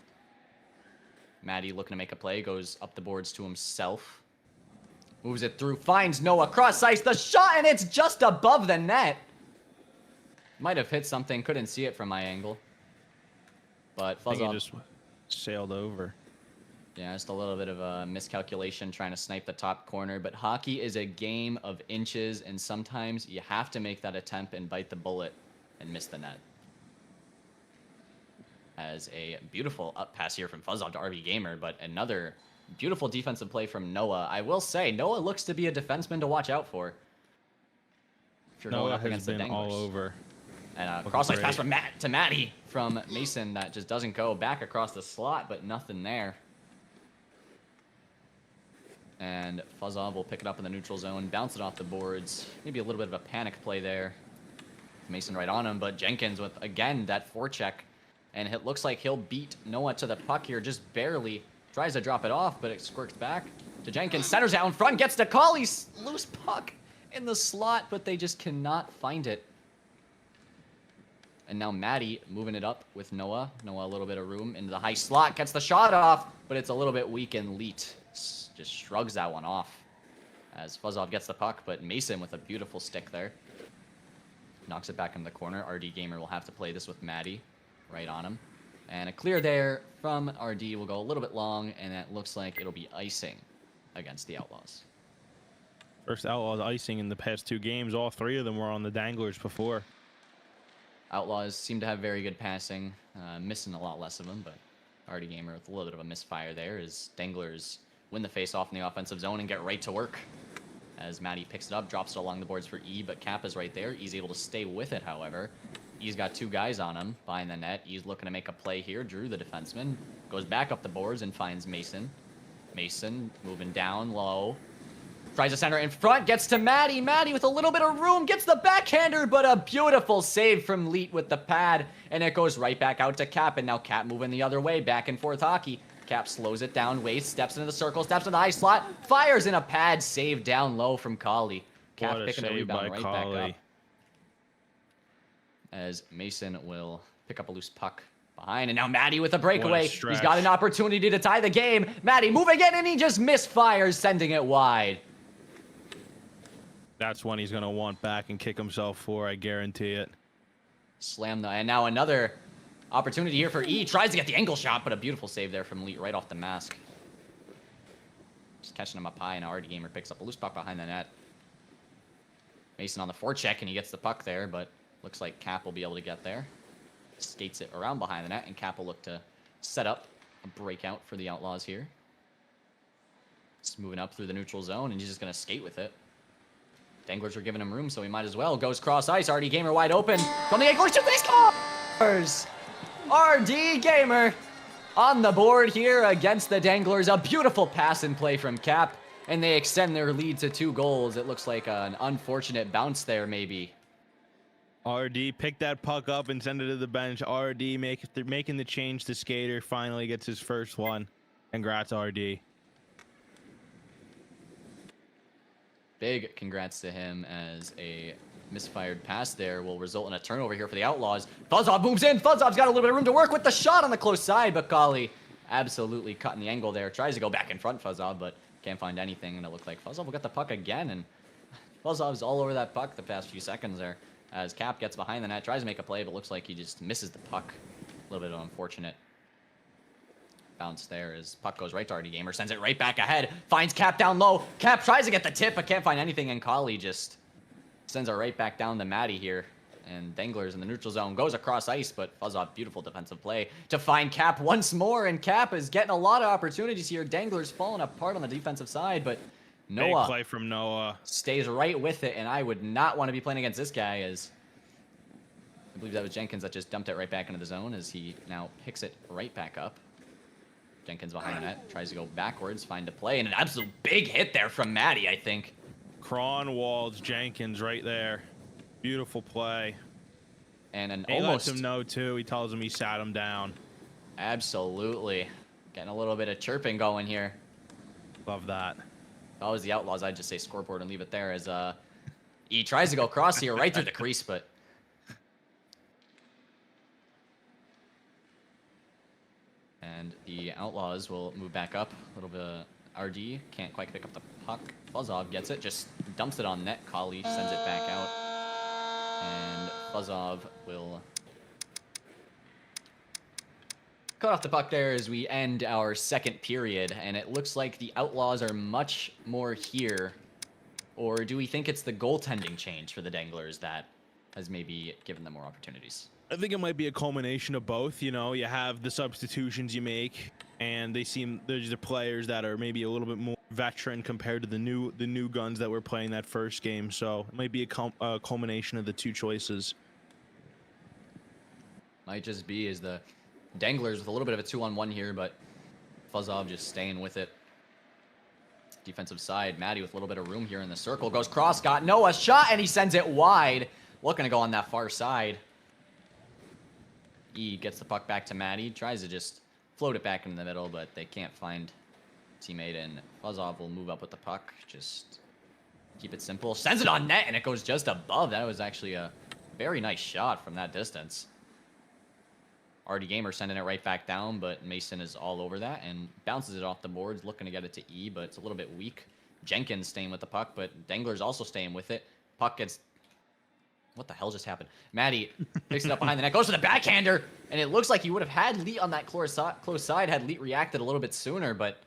Maddie looking to make a play, goes up the boards to himself. Moves it through, finds Noah, cross ice, the shot, and it's just above the net. Might have hit something, couldn't see it from my angle. But Fuzzov just sailed over. Yeah, just a little bit of a miscalculation trying to snipe the top corner. But hockey is a game of inches, and sometimes you have to make that attempt and bite the bullet and miss the net. as a beautiful up pass here from Fuzzov to RB Gamer, but another beautiful defensive play from Noah. I will say, Noah looks to be a defenseman to watch out for. If you're going Noah up has against the been Danglers. all over. And a Looking cross-ice pass great. from to Maddie from Mason that just doesn't go back across the slot, but nothing there. And Fuzzov will pick it up in the neutral zone, bounce it off the boards. Maybe a little bit of a panic play there. Mason right on him, but Jenkins with, again, that forecheck. And it looks like he'll beat Noah to the puck here, just barely. Tries to drop it off, but it squirts back to Jenkins. Centers out in front, gets to Colley's loose puck in the slot, but they just cannot find it. And now Maddie moving it up with Noah. Noah a little bit of room into the high slot, gets the shot off, but it's a little bit weak, and Leet just shrugs that one off as Fuzzov gets the puck, but Mason with a beautiful stick there. Knocks it back in the corner. RD Gamer will have to play this with Maddie right on him. And a clear there from RD will go a little bit long, and it looks like it'll be icing against the Outlaws. First Outlaws icing in the past 2 games. All 3 of them were on the Danglers before. Outlaws seem to have very good passing, missing a lot less of them, but RD Gamer with a little bit of a misfire there as Danglers win the face-off in the offensive zone and get right to work. As Maddie picks it up, drops it along the boards for E, but Cap is right there. E's able to stay with it, however. E's got 2 guys on him behind the net. E's looking to make a play here. Drew, the defenseman, goes back up the boards and finds Mason. Mason moving down low. Tries to center in front, gets to Maddie. Maddie with a little bit of room, gets the backhander, but a beautiful save from Leet with the pad. And it goes right back out to Cap, and now Cap moving the other way, back and forth hockey. Cap slows it down, waits, steps into the circle, steps into the high slot, fires in a pad, save down low from Colley. Cap What a picking a save rebound by right Colley. back up. As Mason will pick up a loose puck behind, and now Maddie with a breakaway. He's stretch. got an opportunity to tie the game. Maddie moving in, and he just misfires, sending it wide. That's one he's going to want back and kick himself for, I guarantee it. Slam the, and now another opportunity here for E. Tries to get the angle shot, but a beautiful save there from Leet right off the mask. Just catching him up high, and RD Gamer picks up a loose puck behind the net. Mason on the forecheck, and he gets the puck there, but looks like Cap will be able to get there. Skates it around behind the net, and Cap will look to set up a breakout for the Outlaws here. Just moving up through the neutral zone, and he's just going to skate with it. Danglers are giving him room, so he might as well. Goes cross ice. RD Gamer wide open. From the angle, he scores! RD Gamer on the board here against the Danglers. A beautiful pass and play from Cap, and they extend their lead to 2 goals. It looks like an unfortunate bounce there, maybe. RD pick that puck up and send it to the bench. RD making the change to skater. Finally gets his first one. Congrats, RD. Big congrats to him, as a misfired pass there will result in a turnover here for the Outlaws. Fuzzov moves in. Fuzzov's got a little bit of room to work with the shot on the close side, but Colley absolutely cutting the angle there. Tries to go back in front, Fuzzov, but can't find anything, and it looked like Fuzzov will get the puck again, and Fuzzov's all over that puck the past few seconds there. As Cap gets behind the net, tries to make a play, but looks like he just misses the puck. A little bit of unfortunate bounce there as puck goes right to RD Gamer, sends it right back ahead, finds Cap down low. Cap tries to get the tip, but can't find anything, and Colley just sends it right back down to Maddie here. And Danglers in the neutral zone goes across ice, but Fuzzov, beautiful defensive play to find Cap once more, and Cap is getting a lot of opportunities here. Danglers falling apart on the defensive side, but Noah Big play from Noah. stays right with it, and I would not want to be playing against this guy, as I believe that was Jenkins that just dumped it right back into the zone, as he now picks it right back up. Jenkins behind the net, tries to go backwards, find a play, and an absolute big hit there from Maddie, I think. Cronwald's Jenkins right there. Beautiful play. And an He almost... lets him know, too. He tells him he sat him down. Absolutely. Getting a little bit of chirping going here. Love that. If I was the Outlaws, I'd just say scoreboard and leave it there, as he tries to go across here right through the crease, but and the Outlaws will move back up a little bit. RD can't quite pick up the puck. Fuzzov gets it, just dumps it on net. Colley sends it back out, and Fuzzov will cut off the puck there as we end our second period, and it looks like the Outlaws are much more here. Or do we think it's the goaltending change for the Danglers that has maybe given them more opportunities? I think it might be a culmination of both. You know, you have the substitutions you make, and there's the players that are maybe a little bit more veteran compared to the new guns that were playing that first game. So it might be a culmination of the two choices. Might just be is the Danglers with a little bit of a 2-on-1 here, but Fuzzov just staying with it. Defensive side, Maddie with a little bit of room here in the circle. Goes cross, got Noah shot, and he sends it wide. Looking to go on that far side. E gets the puck back to Maddie. Tries to just float it back into the middle, but they can't find teammate, and Fuzzov will move up with the puck. Just keep it simple. Sends it on net, and it goes just above. That was actually a very nice shot from that distance. RD Gamer sending it right back down, but Mason is all over that and bounces it off the boards, looking to get it to E, but it's a little bit weak. Jenkins staying with the puck, but Danglers also staying with it. Puck gets... What the hell just happened? Maddie picks it up behind the net, goes to the backhander, and it looks like he would have had Leet on that close side had Leet reacted a little bit sooner, but...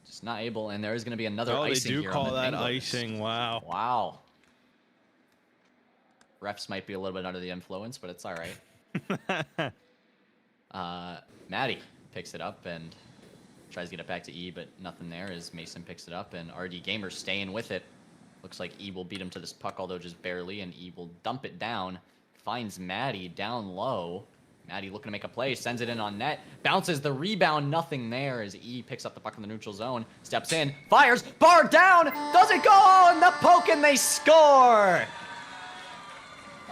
just not able, and there is going to be another icing here. Oh, they do call that icing, wow. Wow. Refs might be a little bit under the influence, but it's all right. Maddie picks it up and tries to get it back to E, but nothing there as Mason picks it up, and RD Gamer staying with it. Looks like E will beat him to this puck, although just barely, and E will dump it down. Finds Maddie down low. Maddie looking to make a play, sends it in on net, bounces the rebound, nothing there as E picks up the puck in the neutral zone, steps in, fires, bar down, doesn't go on the poke, and they score!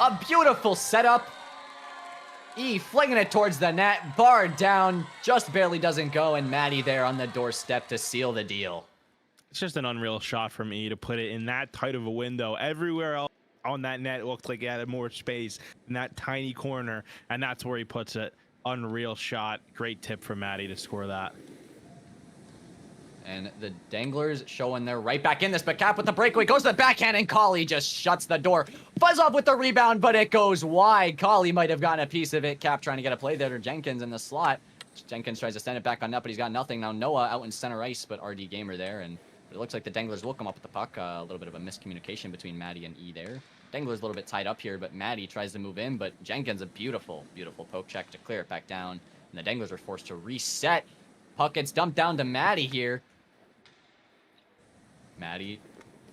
A beautiful setup. E flinging it towards the net, bar down, just barely doesn't go, and Maddie there on the doorstep to seal the deal. It's just an unreal shot from E to put it in that tight of a window. Everywhere else on that net looked like it had more space in that tiny corner, and that's where he puts it. Unreal shot. Great tip from Maddie to score that. And the Danglers showing they're right back in this, but Cap with the breakaway goes to the backhand, and Collie just shuts the door. Fuzzov with the rebound, but it goes wide. Collie might have gotten a piece of it. Cap trying to get a play there to Jenkins in the slot. Jenkins tries to send it back on net, but he's got nothing. Now Noah out in center ice, but RD Gamer there, and it looks like the Danglers will come up with the puck. A little bit of a miscommunication between Maddie and E there. Danglers a little bit tied up here, but Maddie tries to move in, but Jenkins a beautiful, beautiful poke check to clear it back down, and the Danglers are forced to reset. Puck gets dumped down to Maddie here. Maddie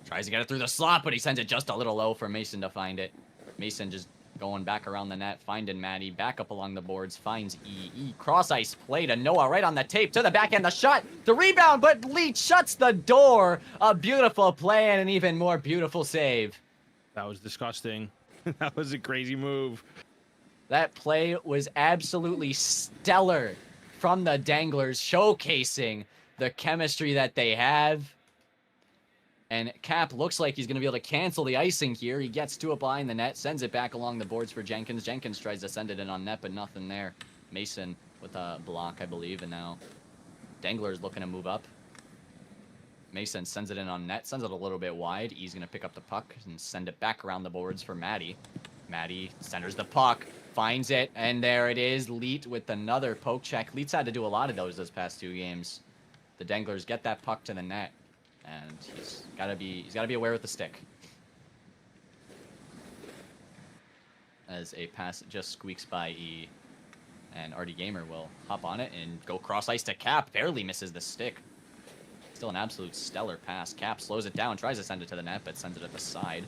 tries to get it through the slot, but he sends it just a little low for Mason to find it. Mason just going back around the net, finding Maddie, back up along the boards, finds E. E cross ice play to Noah right on the tape, to the backhand, the shot, the rebound, but Leach shuts the door. A beautiful play and an even more beautiful save. That was disgusting. That was a crazy move. That play was absolutely stellar from the Danglers, showcasing the chemistry that they have. And Cap looks like he's going to be able to cancel the icing here. He gets to it behind the net, sends it back along the boards for Jenkins. Jenkins tries to send it in on net, but nothing there. Mason with a block, I believe, and now Dangler's looking to move up. Mason sends it in on net, sends it a little bit wide. He's going to pick up the puck and send it back around the boards for Maddie. Maddie centers the puck, finds it, and there it is. Leet with another poke check. Leet's had to do a lot of those this past 2 games. The Danglers get that puck to the net. And he's gotta be aware with the stick. As a pass just squeaks by E, and RD Gamer will hop on it and go cross ice to Cap. Barely misses the stick. Still an absolute stellar pass. Cap slows it down, tries to send it to the net, but sends it at the side.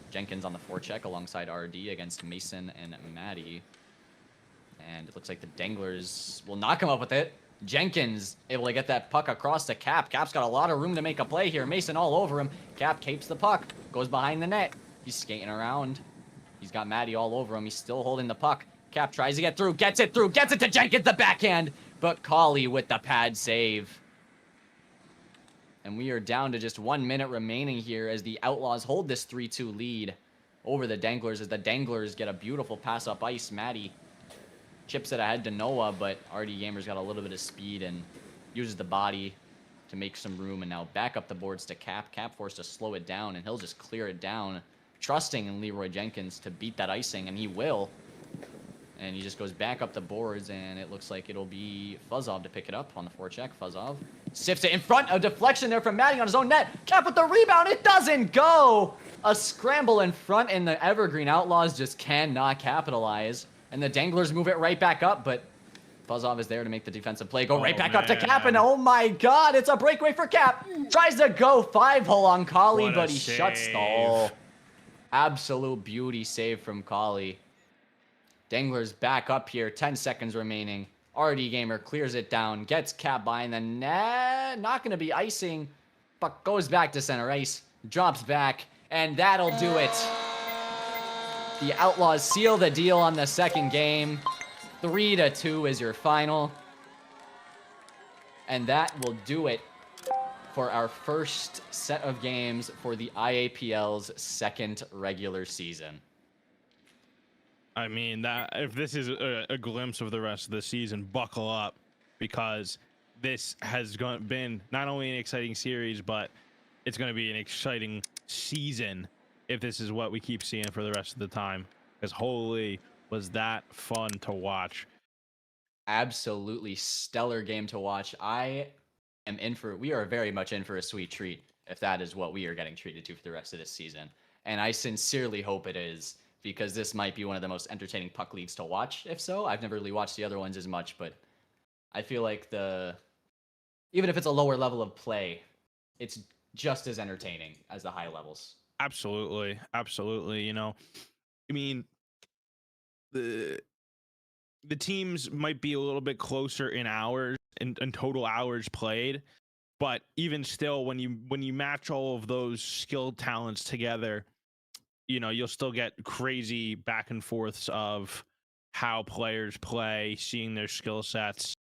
Jenkins on the forecheck alongside RD against Mason and Maddie. And it looks like the Danglers will not come up with it. Jenkins able to get that puck across to Cap. Cap's got a lot of room to make a play here. Mason all over him. Cap capes the puck. Goes behind the net. He's skating around. He's got Maddie all over him. He's still holding the puck. Cap tries to get through. Gets it through. Gets it to Jenkins, the backhand. But Collie with the pad save. And we are down to just 1 minute remaining here as the Outlaws hold this 3-2 lead over the Danglers, as the Danglers get a beautiful pass up ice. Maddie chips it ahead to Noah, but RD Gamer's got a little bit of speed and uses the body to make some room, and now back up the boards to Cap. Cap forced to slow it down, and he'll just clear it down, trusting in Leroy Jenkins to beat that icing, and he will. And he just goes back up the boards, and it looks like it'll be Fuzzov to pick it up on the forecheck. Fuzzov sifts it in front. A deflection there from Maddie on his own net. Cap with the rebound. It doesn't go. A scramble in front, and the Evergreen Outlaws just cannot capitalize. And the Danglers move it right back up, but Fuzzov is there to make the defensive play. Go right back up to Cap, and oh my god, it's a breakaway for Cap. Tries to go 5-hole on Kali, but he shuts the hole. Absolute beauty save from Kali. Danglers back up here, 10 seconds remaining. RD Gamer clears it down, gets Cap by, and then not going to be icing, but goes back to center ice, drops back, and that'll do it. The Outlaws seal the deal on the second game. 3-2 is your final. And that will do it for our first set of games for the IAPL's second regular season. I mean, that if this is a glimpse of the rest of the season, buckle up, because this has been not only an exciting series, but it's going to be an exciting season if this is what we keep seeing for the rest of the time. Because holy, was that fun to watch. Absolutely stellar game to watch. We are very much in for a sweet treat if that is what we are getting treated to for the rest of this season. And I sincerely hope it is, because this might be one of the most entertaining puck leagues to watch. If so, I've never really watched the other ones as much, but I feel like even if it's a lower level of play, it's just as entertaining as the high levels. Absolutely. Absolutely. You know, I mean, the teams might be a little bit closer in hours and total hours played, but even still, when you match all of those skill talents together, you know, you'll still get crazy back and forths of how players play, seeing their skill sets,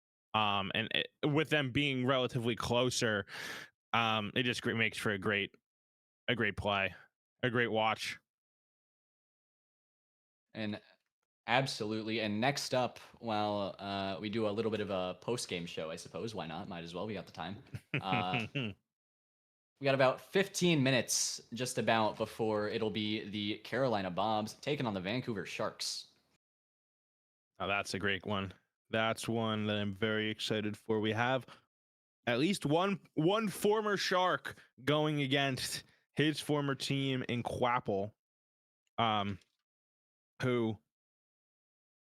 with them being relatively closer, it just makes for a great play, a great watch. And absolutely. And next up, while we do a little bit of a post-game show, I suppose. Why not? Might as well. We got the time. We got about 15 minutes just about before it'll be the Carolina Bobs taking on the Vancouver Sharks. Oh, that's a great one. That's one that I'm very excited for. We have at least one former Shark going against his former team in Quapple, who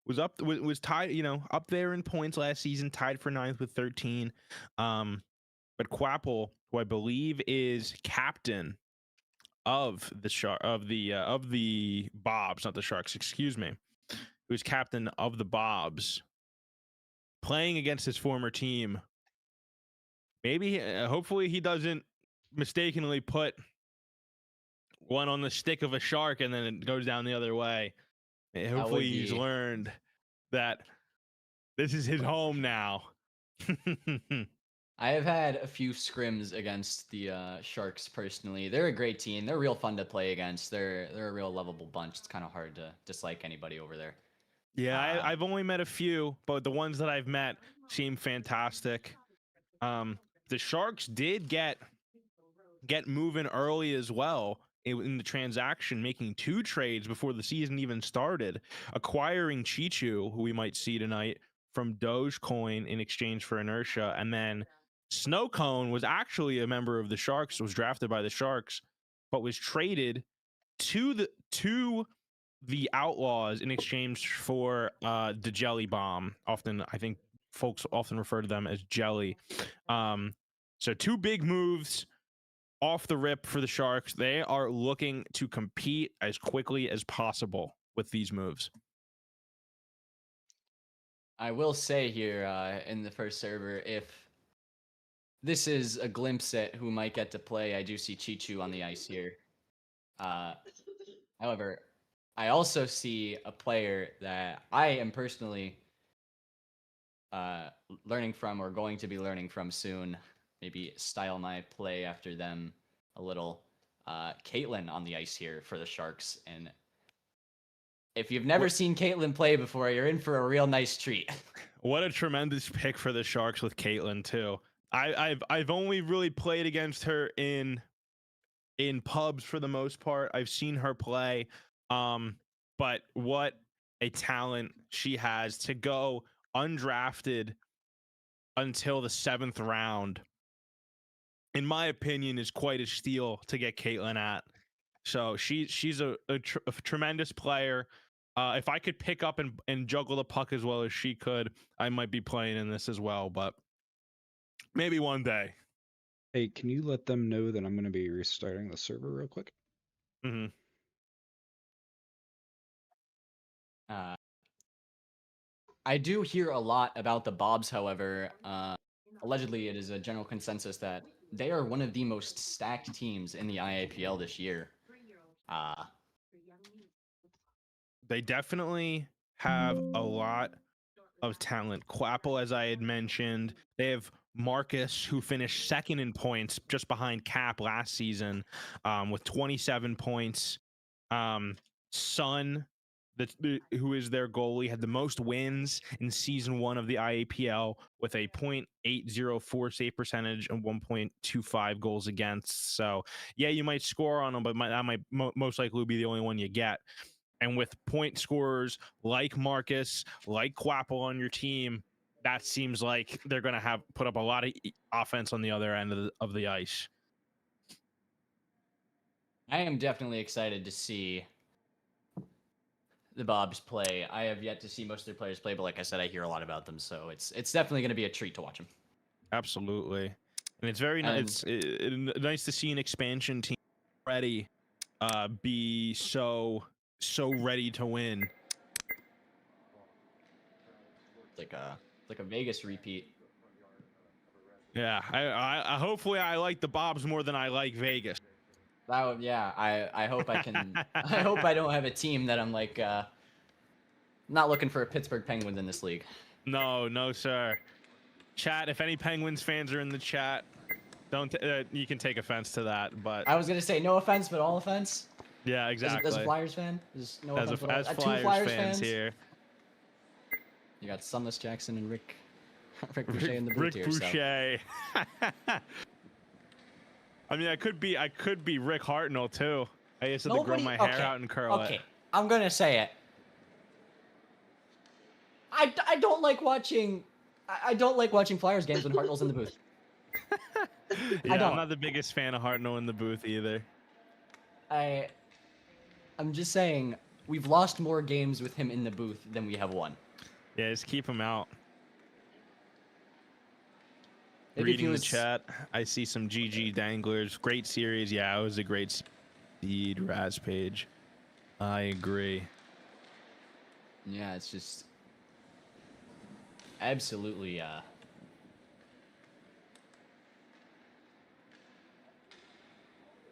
was tied, you know, up there in points last season, tied for 9th with 13. But Quapple, who I believe is captain of the Bobs, not the Sharks, excuse me, who's captain of the Bobs, playing against his former team. Maybe, hopefully, he doesn't mistakenly put one on the stick of a shark and then it goes down the other way. Hopefully, he's learned that this is his home now. I have had a few scrims against the Sharks personally. They're a great team. They're real fun to play against. They're a real lovable bunch. It's kind of hard to dislike anybody over there. Yeah, I've only met a few, but the ones that I've met seem fantastic. The Sharks did get moving early as well in the transaction, making 2 trades before the season even started, acquiring Chichu, who we might see tonight, from Dogecoin in exchange for Inertia, and then Snowcone was actually a member of the Sharks, was drafted by the Sharks, but was traded to the Outlaws in exchange for the Jelly Bomb. Often, I think folks often refer to them as Jelly. So 2 big moves off the rip for the Sharks. They are looking to compete as quickly as possible with these moves. I will say here in the first server, if this is a glimpse at who might get to play, I do see Chichu on the ice here. However, I also see a player that I am personally learning from, or going to be learning from soon. Maybe style my play after them a little. Caitlin on the ice here for the Sharks. And if you've never seen Caitlin play before, you're in for a real nice treat. What a tremendous pick for the Sharks with Caitlin too. I've only really played against her in pubs for the most part. I've seen her play. But what a talent she has to go undrafted until the 7th round, in my opinion, is quite a steal to get Caitlin at. So she's a tremendous player. If I could pick up and juggle the puck as well as she could, I might be playing in this as well, but maybe one day. Hey, can you let them know that I'm going to be restarting the server real quick? Mm-hmm. I do hear a lot about the Bobs, however. Allegedly, it is a general consensus that they are one of the most stacked teams in the IAPL this year. They definitely have a lot of talent. Quapple, as I had mentioned, they have Marcus, who finished second in points, just behind Cap last season, with 27 points. Sun, who is their goalie, had the most wins in season 1 of the IAPL with a .804 save percentage and 1.25 goals against. So yeah, you might score on them, but that might most likely be the only one you get. And with point scorers like Marcus, like Quapple on your team, that seems like they're going to put up a lot of offense on the other end of the ice. I am definitely excited to see the Bobs play. I have yet to see most of their players play, but like I said, I hear a lot about them, so it's definitely going to be a treat to watch them. Absolutely, and it's very nice. It's nice to see an expansion team already be so ready to win. It's like a Vegas repeat. Yeah, I hopefully I like the Bobs more than I like Vegas. I hope I can. I hope I don't have a team that I'm like not looking for a Pittsburgh Penguins in this league. No, sir. Chat, if any Penguins fans are in the chat, don't you can take offense to that, but I was gonna say no offense, but all offense. Yeah, exactly. As a Flyers fan, there's no as offense, a, but all, as two Flyers Flyers fans here. You got Sunless Jackson and Rick Boucher in the booth Rick here. Boucher. So. I mean, I could be Rick Hartnell too. I used to grow my hair out and curl it. Okay, I'm gonna say it. I don't like watching. I don't like watching Flyers games when Hartnell's in the booth. Yeah, I'm not the biggest fan of Hartnell in the booth either. I'm just saying we've lost more games with him in the booth than we have won. Yeah, just keep him out. Maybe Reading the chat, I see some GG Danglers. Great series. Yeah, it was a great seed. Raz page. I agree. Yeah, it's just absolutely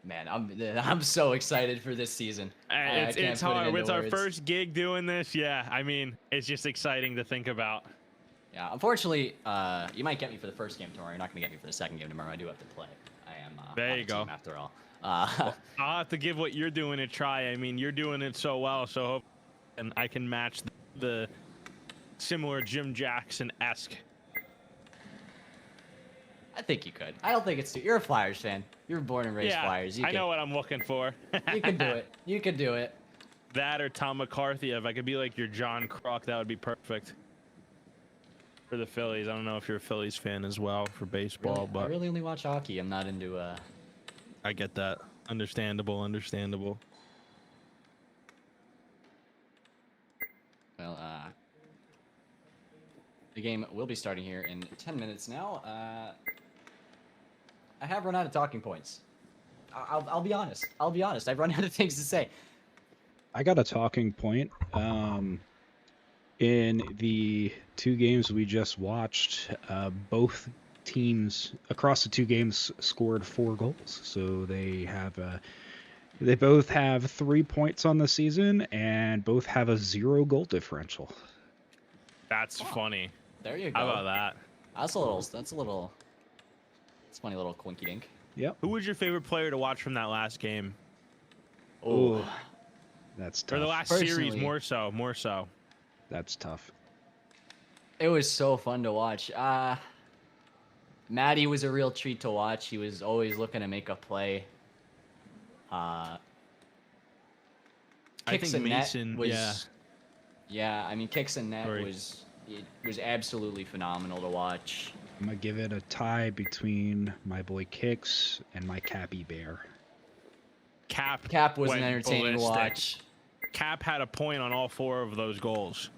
man, I'm so excited for this season. It's hard. It's our first gig doing this. Yeah, I mean, it's just exciting to think about. Yeah, unfortunately, you might get me for the first game tomorrow. You're not gonna get me for the second game tomorrow. I do have to play. I am there you go. After all, well, I'll have to give what you're doing a try. I mean, you're doing it so well, so hope and I can match the similar Jim Jackson-esque. I think you could. I don't think it's too. You're a Flyers fan. You're born and raised Flyers. I know what I'm looking for. You can do it. You can do it. That or Tom McCarthy. If I could be like your John Kruk, that would be perfect. For the Phillies. I don't know if you're a Phillies fan as well for baseball, really, but I really only watch hockey. I'm not into I get that. Understandable. Well, the game will be starting here in 10 minutes now. I have run out of talking points. I'll be honest. I've run out of things to say. I got a talking point. In the 2 games we just watched, both teams across the 2 games scored 4 goals. So they both have 3 points on the season and both have a 0 goal differential. That's funny. There you go. How about that? That's a funny little quinky dink. Yep. Who was your favorite player to watch from that last game? Oh, that's tough. Or the last series, more so. That's tough. It was so fun to watch. Maddie was a real treat to watch. He was always looking to make a play. I think Mason, Yeah, I mean, Kicks and Net Sorry. was absolutely phenomenal to watch. I'm gonna give it a tie between my boy Kicks and my Cappy Bear. Cap was an went entertaining ballistic. watch. Cap had a point on all 4 of those goals.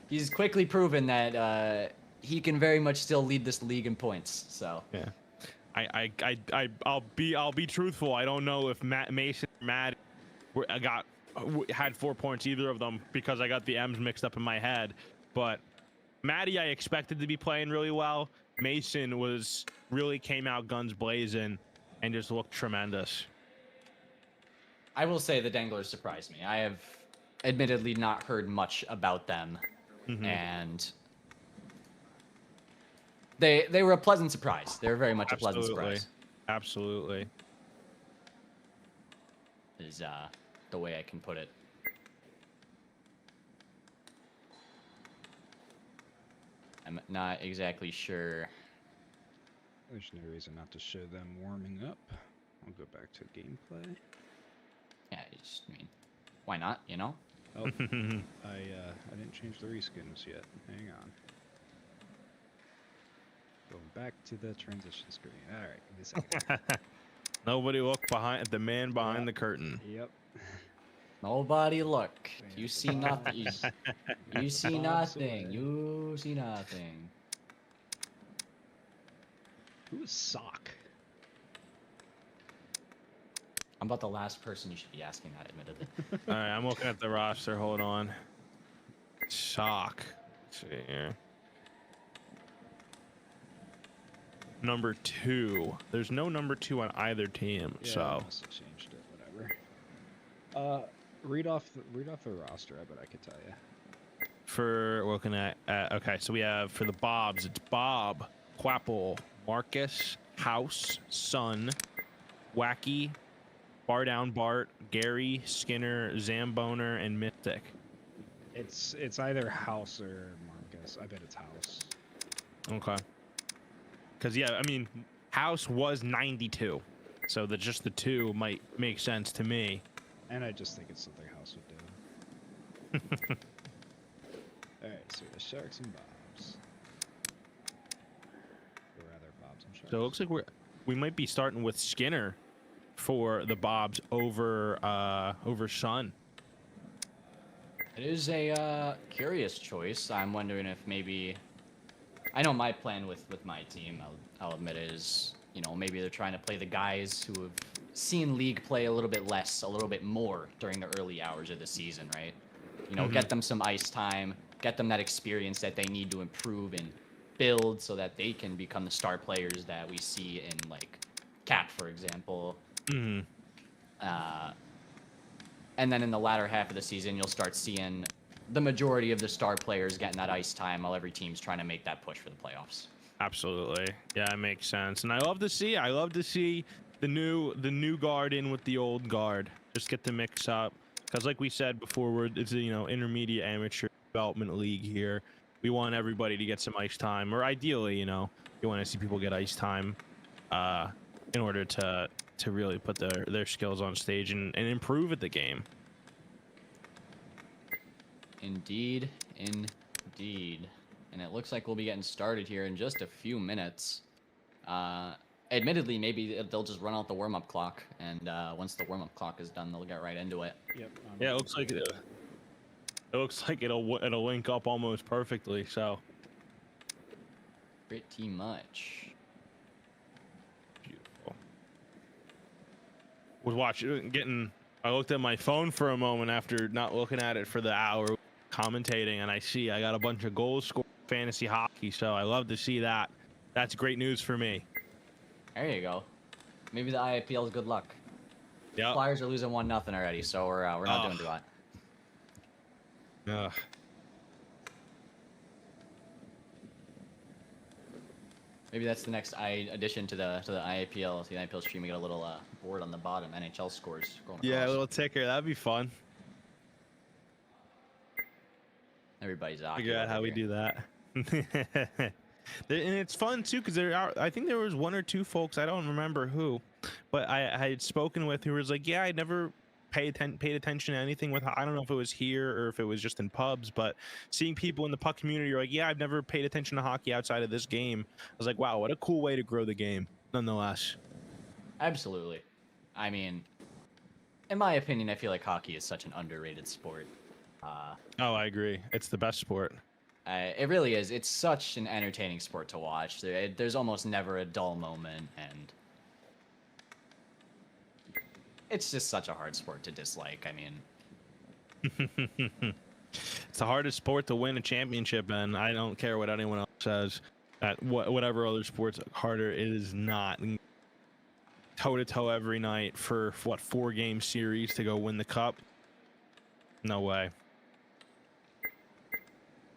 He's quickly proven that he can very much still lead this league in points. So Yeah, I'll be truthful. I don't know if Mason or Matt had 4 points, either of them, because I got the M's mixed up in my head. But Maddie, I expected to be playing really well. Mason really came out guns blazing and just looked tremendous. I will say the Danglers surprised me. I have admittedly not heard much about them, and they were a pleasant surprise. They were very much a pleasant surprise. Absolutely. Is the way I can put it. I'm not exactly sure. There's no reason not to show them warming up. I'll go back to gameplay. Yeah, I mean, why not? You know. Oh, I didn't change the reskins yet. Hang on. Going back to the transition screen. All right, give me a second. Nobody look behind the man behind the curtain. Yep. Nobody look. You see nothing. You see nothing. You see nothing. Who is Sock? I'm about the last person you should be asking that, admittedly. All right, I'm looking at the roster. Hold on. Shock. Let's see here. Number 2. There's no number 2 on either team, Yeah, so. I must have changed it. Whatever. Read off the roster. I bet I could tell you. For looking at okay, so we have for the Bobs, it's Bob, Quapple, Marcus, House, Sun, Wacky, Bar Down Bart, Gary, Skinner, Zamboner, and Mystic. It's either House or Marcus. I bet it's House. Okay. Because yeah, I mean, House was 92, so just the 2 might make sense to me. And I just think it's something House would do. Alright, so the Sharks and Bobs. Or rather, Bobs and Sharks. So it looks like we might be starting with Skinner for the Bobs over Sun. It is a curious choice. I'm wondering if maybe... I know my plan with my team, I'll admit, is, you know, maybe they're trying to play the guys who have seen League play a little bit less, a little bit more during the early hours of the season, right? You know, get them some ice time, get them that experience that they need to improve and build so that they can become the star players that we see in, like, Cap, for example. And then in the latter half of the season, you'll start seeing the majority of the star players getting that ice time while every team's trying to make that push for the playoffs. Absolutely. Yeah, it makes sense. And I love to see the new guard in with the old guard. Just get the mix up. Because like we said before, it's a, you know, intermediate amateur development league here. We want everybody to get some ice time, or ideally, you know, you want to see people get ice time in order to really put their skills on stage and improve at the game. Indeed. And it looks like we'll be getting started here in just a few minutes. Admittedly, maybe they'll just run out the warm-up clock, and once the warm-up clock is done, they'll get right into it. Yep. Yeah, it looks like it'll link up almost perfectly. So Pretty much. beautiful. I looked at my phone for a moment after not looking at it for the hour commentating, and I got a bunch of goals scored in fantasy hockey. So I love to see that. That's great news for me. There you go. Maybe the IAPL's good luck. Yeah. Flyers are losing 1-0 already, so we're not doing too hot. Ugh. Maybe that's the next addition to the IAPL. The IAPL stream, we get a little board on the bottom, NHL scores going across. Yeah, a little ticker. That'd be fun. Everybody's out. Figure out how we do that. And it's fun too, because I think there was 1 or 2 folks, I don't remember who, but I had spoken with, who was like, yeah, I never paid attention to anything with, I don't know if it was here or if it was just in pubs, but seeing people in the puck community are like, yeah, I've never paid attention to hockey outside of this game. I was like, wow, what a cool way to grow the game, nonetheless. Absolutely. I mean, in my opinion, I feel like hockey is such an underrated sport. Oh, I agree. It's the best sport. It really is. It's such an entertaining sport to watch. There's almost never a dull moment, and it's just such a hard sport to dislike. I mean, It's the hardest sport to win a championship, and I don't care what anyone else says. At whatever other sports harder, it is not. Toe to toe every night for what, 4-game series to go win the cup? No way.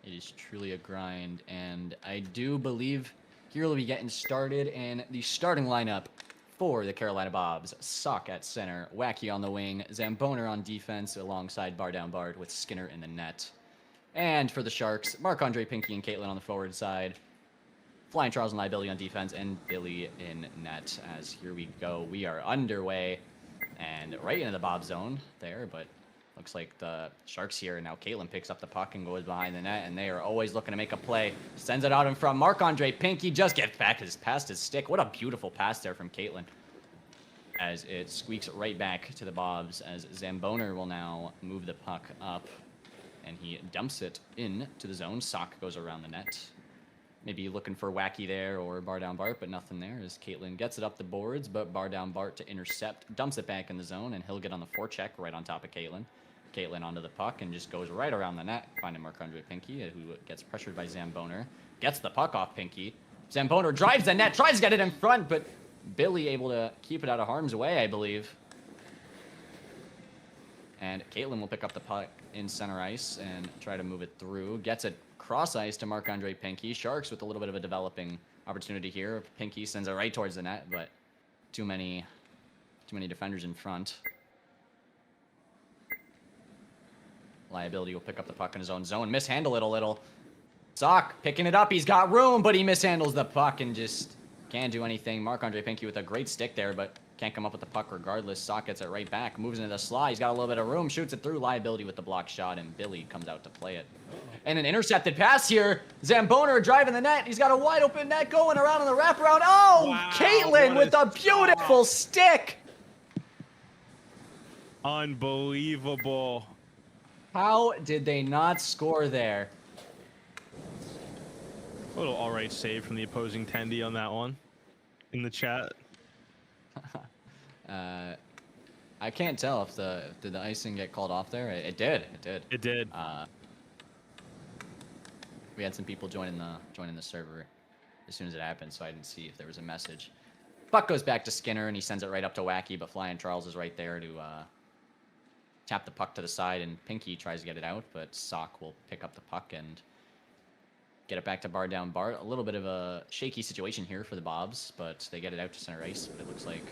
it is truly a grind, and I do believe here we'll be getting started. And the starting lineup for the Carolina Bobs: Sock at center, Wacky on the wing, Zamboner on defense alongside Bar Down Bard with Skinner in the net. And for the Sharks, Marc-Andre Pinky and Caitlin on the forward side, Flying Charles and Liability on defense, and Billy in net. As here we go, we are underway and right into the Bob zone there, but looks like the Sharks here. Now Caitlin picks up the puck and goes behind the net, and they are always looking to make a play. Sends it out in front. Marc-Andre Pinky just gets back past his stick. What a beautiful pass there from Caitlin, as it squeaks right back to the Bobs, as Zamboner will now move the puck up, and he dumps it in to the zone. Sock goes around the net. Maybe looking for Wacky there or Bar Down Bart, but nothing there as Caitlin gets it up the boards, but Bar Down Bart to intercept, dumps it back in the zone, and he'll get on the forecheck right on top of Caitlin. Caitlin onto the puck and just goes right around the net, finding Marc-Andre Pinky, who gets pressured by Zamboner. Gets the puck off Pinky. Zamboner drives the net, tries to get it in front, but Billy able to keep it out of harm's way, I believe. And Caitlin will pick up the puck in center ice and try to move it through. Gets it cross ice to Marc-Andre Pinky. Sharks with a little bit of a developing opportunity here. Pinky sends it right towards the net, but too many defenders in front. Liability will pick up the puck in his own zone. Mishandle it a little. Sock picking it up. He's got room, but he mishandles the puck and just can't do anything. Marc-Andre Pinky with a great stick there, but can't come up with the puck regardless. Sock gets it right back. Moves into the slide. He's got a little bit of room. Shoots it through. Liability with the block shot, and Billy comes out to play it. And an intercepted pass here. Zamboner driving the net. He's got a wide open net going around on the wraparound. Oh, wow, Caitlin with a beautiful stick. Unbelievable. How did they not score there? A little all right save from the opposing Tendy on that one in the chat. I can't tell if did the icing get called off there. It did. It did. We had some people joining the server as soon as it happened, so I didn't see if there was a message. Puck goes back to Skinner, and he sends it right up to Wacky, but Flying Charles is right there to tap the puck to the side, and Pinky tries to get it out, but Sock will pick up the puck and get it back to Bar Down Bart. A little bit of a shaky situation here for the Bobs, but they get it out to center ice, but it looks like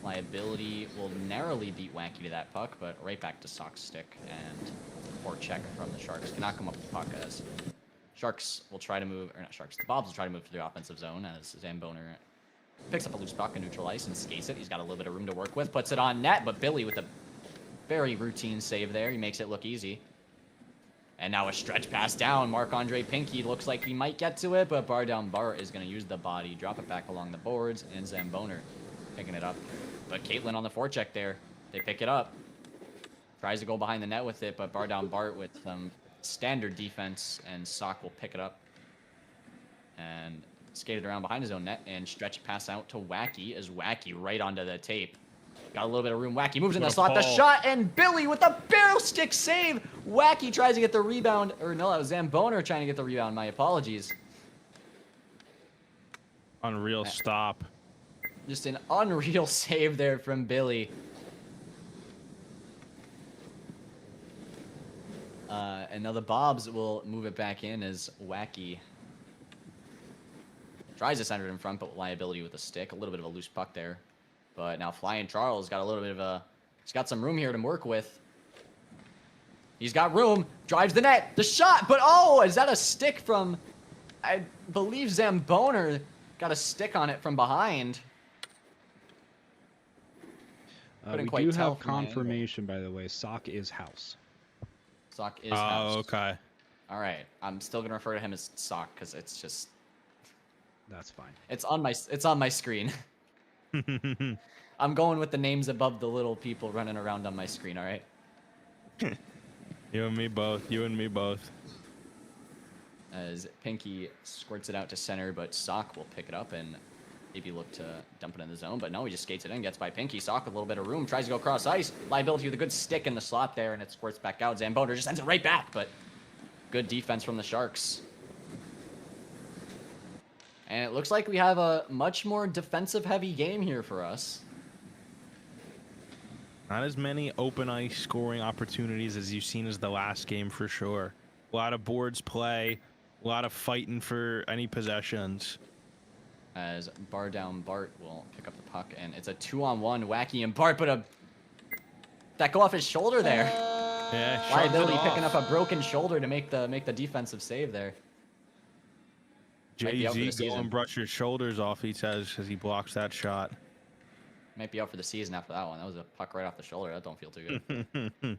Liability will narrowly beat Wacky to that puck, but right back to Sock's stick, and forecheck from the Sharks. Cannot come up with the puck as Sharks will try to move, or not Sharks, the Bobs will try to move to the offensive zone as Zamboner picks up a loose puck in neutral ice and skates it. He's got a little bit of room to work with, puts it on net, but Billy with a very routine save there. He makes it look easy. And now a stretch pass down. Marc-Andre Pinky looks like he might get to it, but Bar Down Bart is going to use the body, drop it back along the boards, and Zamboner picking it up. But Caitlin on the forecheck there. They pick it up. Tries to go behind the net with it, but Bar Down Bart with some standard defense, and Sock will pick it up. And skate it around behind his own net and stretch pass out to Wacky as Wacky right onto the tape. Got a little bit of room. Wacky moves in the slot. The shot, and Billy with a barrel stick save. Wacky tries to get the rebound. Or no, that was Zamboner trying to get the rebound. My apologies. Unreal stop. Just an unreal save there from Billy. And now the Bobs will move it back in as Wacky tries to center it in front, but Liability with a stick. A little bit of a loose puck there. But now Flying Charles got a little bit of a... He's got some room here to work with. He's got room. Drives the net. The shot. But oh, is that a stick from... I believe Zamboner got a stick on it from behind. Couldn't We quite do tell have from my angle. confirmation, by the way. Sock is house. Sock is house. Oh, okay. All right. I'm still gonna refer to him as Sock because it's just That's fine. it's on my screen. I'm going with the names above the little people running around on my screen. All right. You and me both. You and me both. As Pinky squirts it out to center, but Sock will pick it up and maybe look to dump it in the zone. But no, he just skates it in, gets by Pinky. Sock with a little bit of room, tries to go cross ice. Liability with a good stick in the slot there, and it squirts back out. Zamboner just sends it right back, but good defense from the Sharks. And it looks like we have a much more defensive-heavy game here for us. Not as many open ice scoring opportunities as you've seen as the last game for sure. A lot of boards play, a lot of fighting for any possessions. As Bar Down Bart will pick up the puck, and it's a 2-on-1, Wacky and Bart, but that go off his shoulder there. Yeah, Liability picking up a broken shoulder to make the defensive save there. Might be out for the Jay-Z, go season. and brush your shoulders off, he says, as he blocks that shot. Might be out for the season after that one. That was a puck right off the shoulder. That don't feel too good.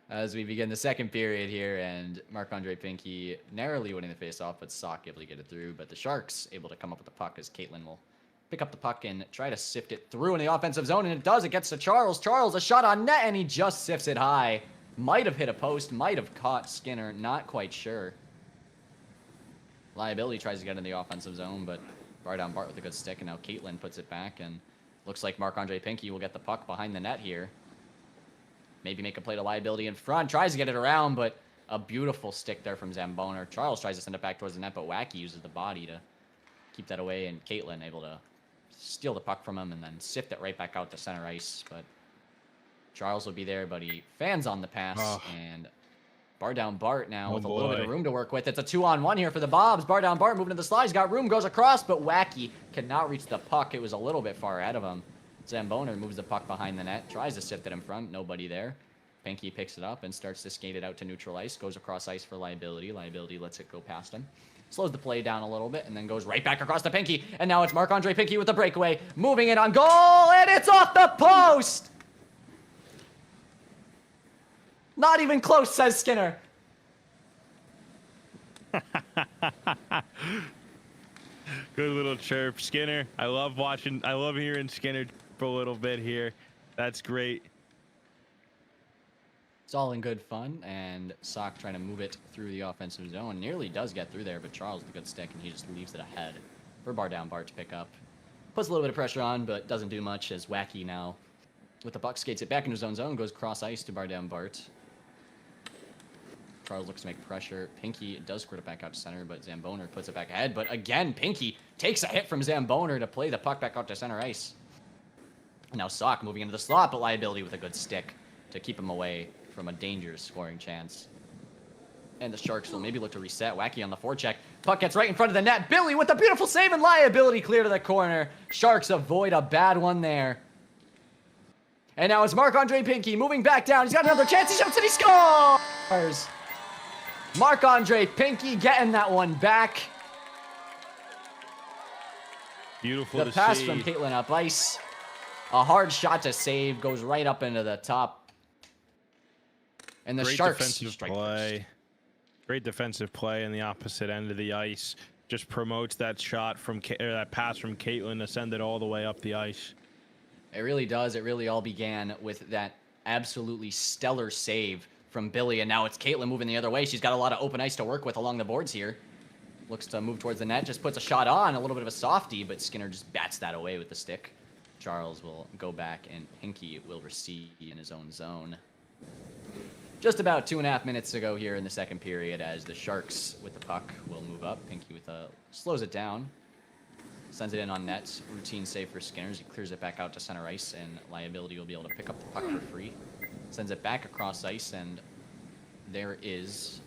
As we begin the second period here, and Marc-Andre Pinky narrowly winning the faceoff, but Sock able to get it through. But the Sharks able to come up with the puck as Caitlin will pick up the puck and try to sift it through in the offensive zone, and it does. It gets to Charles. Charles, a shot on net, and he just sifts it high. Might have hit a post, might have caught Skinner, not quite sure. Liability tries to get in the offensive zone, but Bar Down Bart with a good stick, and now Caitlin puts it back, and looks like Marc-Andre Pinky will get the puck behind the net here. Maybe make a play to Liability in front, tries to get it around, but a beautiful stick there from Zamboner. Charles tries to send it back towards the net, but Wacky uses the body to keep that away, and Caitlin able to steal the puck from him and then sift it right back out to center ice, but Charles will be there, but he fans on the pass, and Bar Down Bart now with a little bit of room to work with. It's a 2-on-1 here for the Bobs. Bar Down Bart moving to the slide. He's got room, goes across, but Wacky cannot reach the puck. It was a little bit far ahead of him. Zamboner moves the puck behind the net, tries to sift it in front. Nobody there. Pinky picks it up and starts to skate it out to neutral ice. Goes across ice for Liability. Liability lets it go past him. Slows the play down a little bit and then goes right back across to Pinky. And now it's Marc-Andre Pinky with the breakaway. Moving it on goal, and it's off the post! Not even close, says Skinner. Good little chirp, Skinner. I love hearing Skinner for a little bit here. That's great. It's all in good fun, and Sock trying to move it through the offensive zone. Nearly does get through there, but Charles with a good stick, and he just leaves it ahead for Bar Down Bart to pick up. Puts a little bit of pressure on, but doesn't do much as Wacky now with the puck skates it back into his own zone, goes cross ice to Bar Down Bart. Charles looks to make pressure. Pinky does squirt it back out to center, but Zamboner puts it back ahead. But again, Pinky takes a hit from Zamboner to play the puck back out to center ice. Now Sock moving into the slot, but Liability with a good stick to keep him away from a dangerous scoring chance. And the Sharks will maybe look to reset. Wacky on the forecheck. Puck gets right in front of the net. Billy with a beautiful save, and Liability clear to the corner. Sharks avoid a bad one there. And now it's Marc-Andre Pinky moving back down. He's got another chance. He shoots and he scores! Marc-Andre Pinky getting that one back. Beautiful The to pass see. from Caitlin up ice. A hard shot to save. Goes right up into the top. And the Great Sharks defensive strike play. first. Great defensive play in the opposite end of the ice. Just promotes that shot from that pass from Caitlin to send it all the way up the ice. It really does. It really all began with that absolutely stellar save from Billy, and now it's Caitlin moving the other way. She's got a lot of open ice to work with along the boards here. Looks to move towards the net, just puts a shot on, a little bit of a softie, but Skinner just bats that away with the stick. Charles will go back, and Pinky will receive in his own zone. Just about 2.5 minutes to go here in the second period as the Sharks with the puck will move up. Pinky with slows it down, sends it in on net. Routine save for Skinner. He clears it back out to center ice, and Liability will be able to pick up the puck for free. Sends it back across ice, and there is,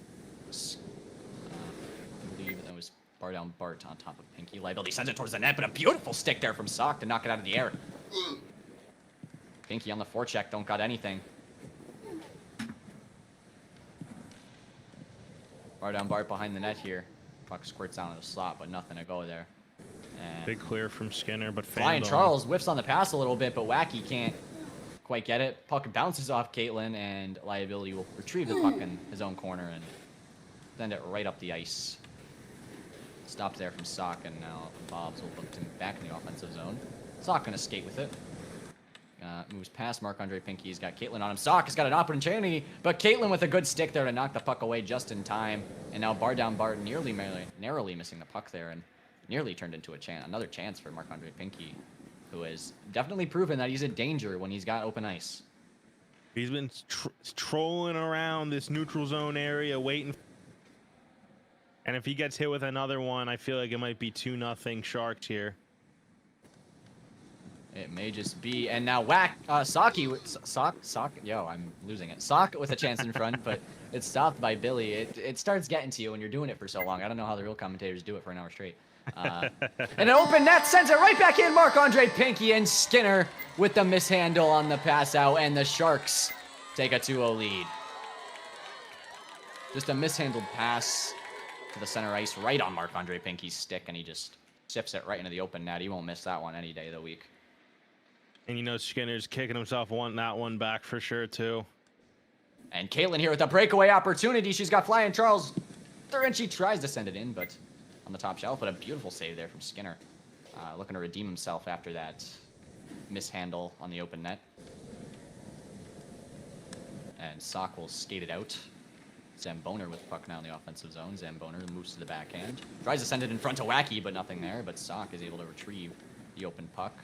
I believe that was Bar Down Bart on top of Pinky. Liability sends it towards the net, but a beautiful stick there from Sock to knock it out of the air. Pinky on the forecheck, don't got anything. Bar Down Bart behind the net here. Puck squirts down to the slot, but nothing to go there. Big clear from Skinner, but Flying Charles whiffs on the pass a little bit, but Wacky can't quite get it. Puck bounces off Caitlyn, and Liability will retrieve the puck in his own corner and send it right up the ice. Stopped there from Sock, and now Bobs will put him back in the offensive zone. Sock gonna skate with it. Moves past Marc-Andre Pinky. He's got Caitlyn on him. Sock has got an opportunity, but Caitlyn with a good stick there to knock the puck away just in time. And now Bar Down Bart narrowly missing the puck there and nearly turned into another chance for Marc-Andre Pinky, who has definitely proven that he's a danger when he's got open ice. He's been trolling around this neutral zone area waiting. And if he gets hit with another one, I feel like it might be 2-0 Sharks here. It may just be, and now Sock, yo, I'm losing it. Sock with a chance in front, but it's stopped by Billy. It starts getting to you when you're doing it for so long. I don't know how the real commentators do it for an hour straight. And an open net sends it right back in. Marc-Andre Pinky and Skinner with the mishandle on the pass out, and the Sharks take a 2-0 lead. Just a mishandled pass to the center ice right on Marc-Andre Pinky's stick, and he just sips it right into the open net. He won't miss that one any day of the week. And you know Skinner's kicking himself wanting that one back for sure too. And Caitlyn here with a breakaway opportunity. She's got Flying Charles there, and she tries to send it in, but on the top shelf. But a beautiful save there from Skinner. Looking to redeem himself after that mishandle on the open net. And Sock will skate it out. Zamboner with the puck now in the offensive zone. Zamboner moves to the backhand. Tries to send it in front to Wacky, but nothing there. But Sock is able to retrieve the open puck.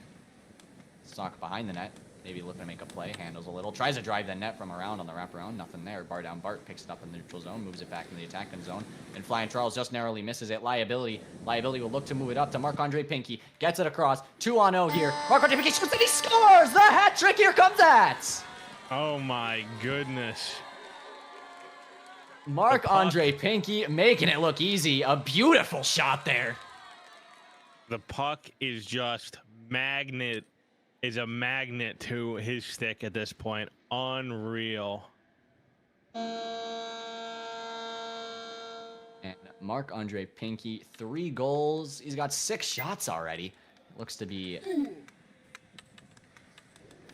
Sock behind the net, maybe looking to make a play, handles a little, tries to drive the net from around on the wraparound, nothing there. Bar Down Bart picks it up in the neutral zone, moves it back into the attacking zone, and Flying Charles just narrowly misses it. Liability will look to move it up to Marc-Andre Pinky, gets it across, 2-on-0 here. Marc-Andre Pinky shoots and he scores! The hat trick, here comes that! Oh my goodness. Marc-Andre Pinky making it look easy. A beautiful shot there. The puck is just is a magnet to his stick at this point. Unreal. And Marc-Andre Pinky, 3 goals. He's got 6 shots already. Looks to be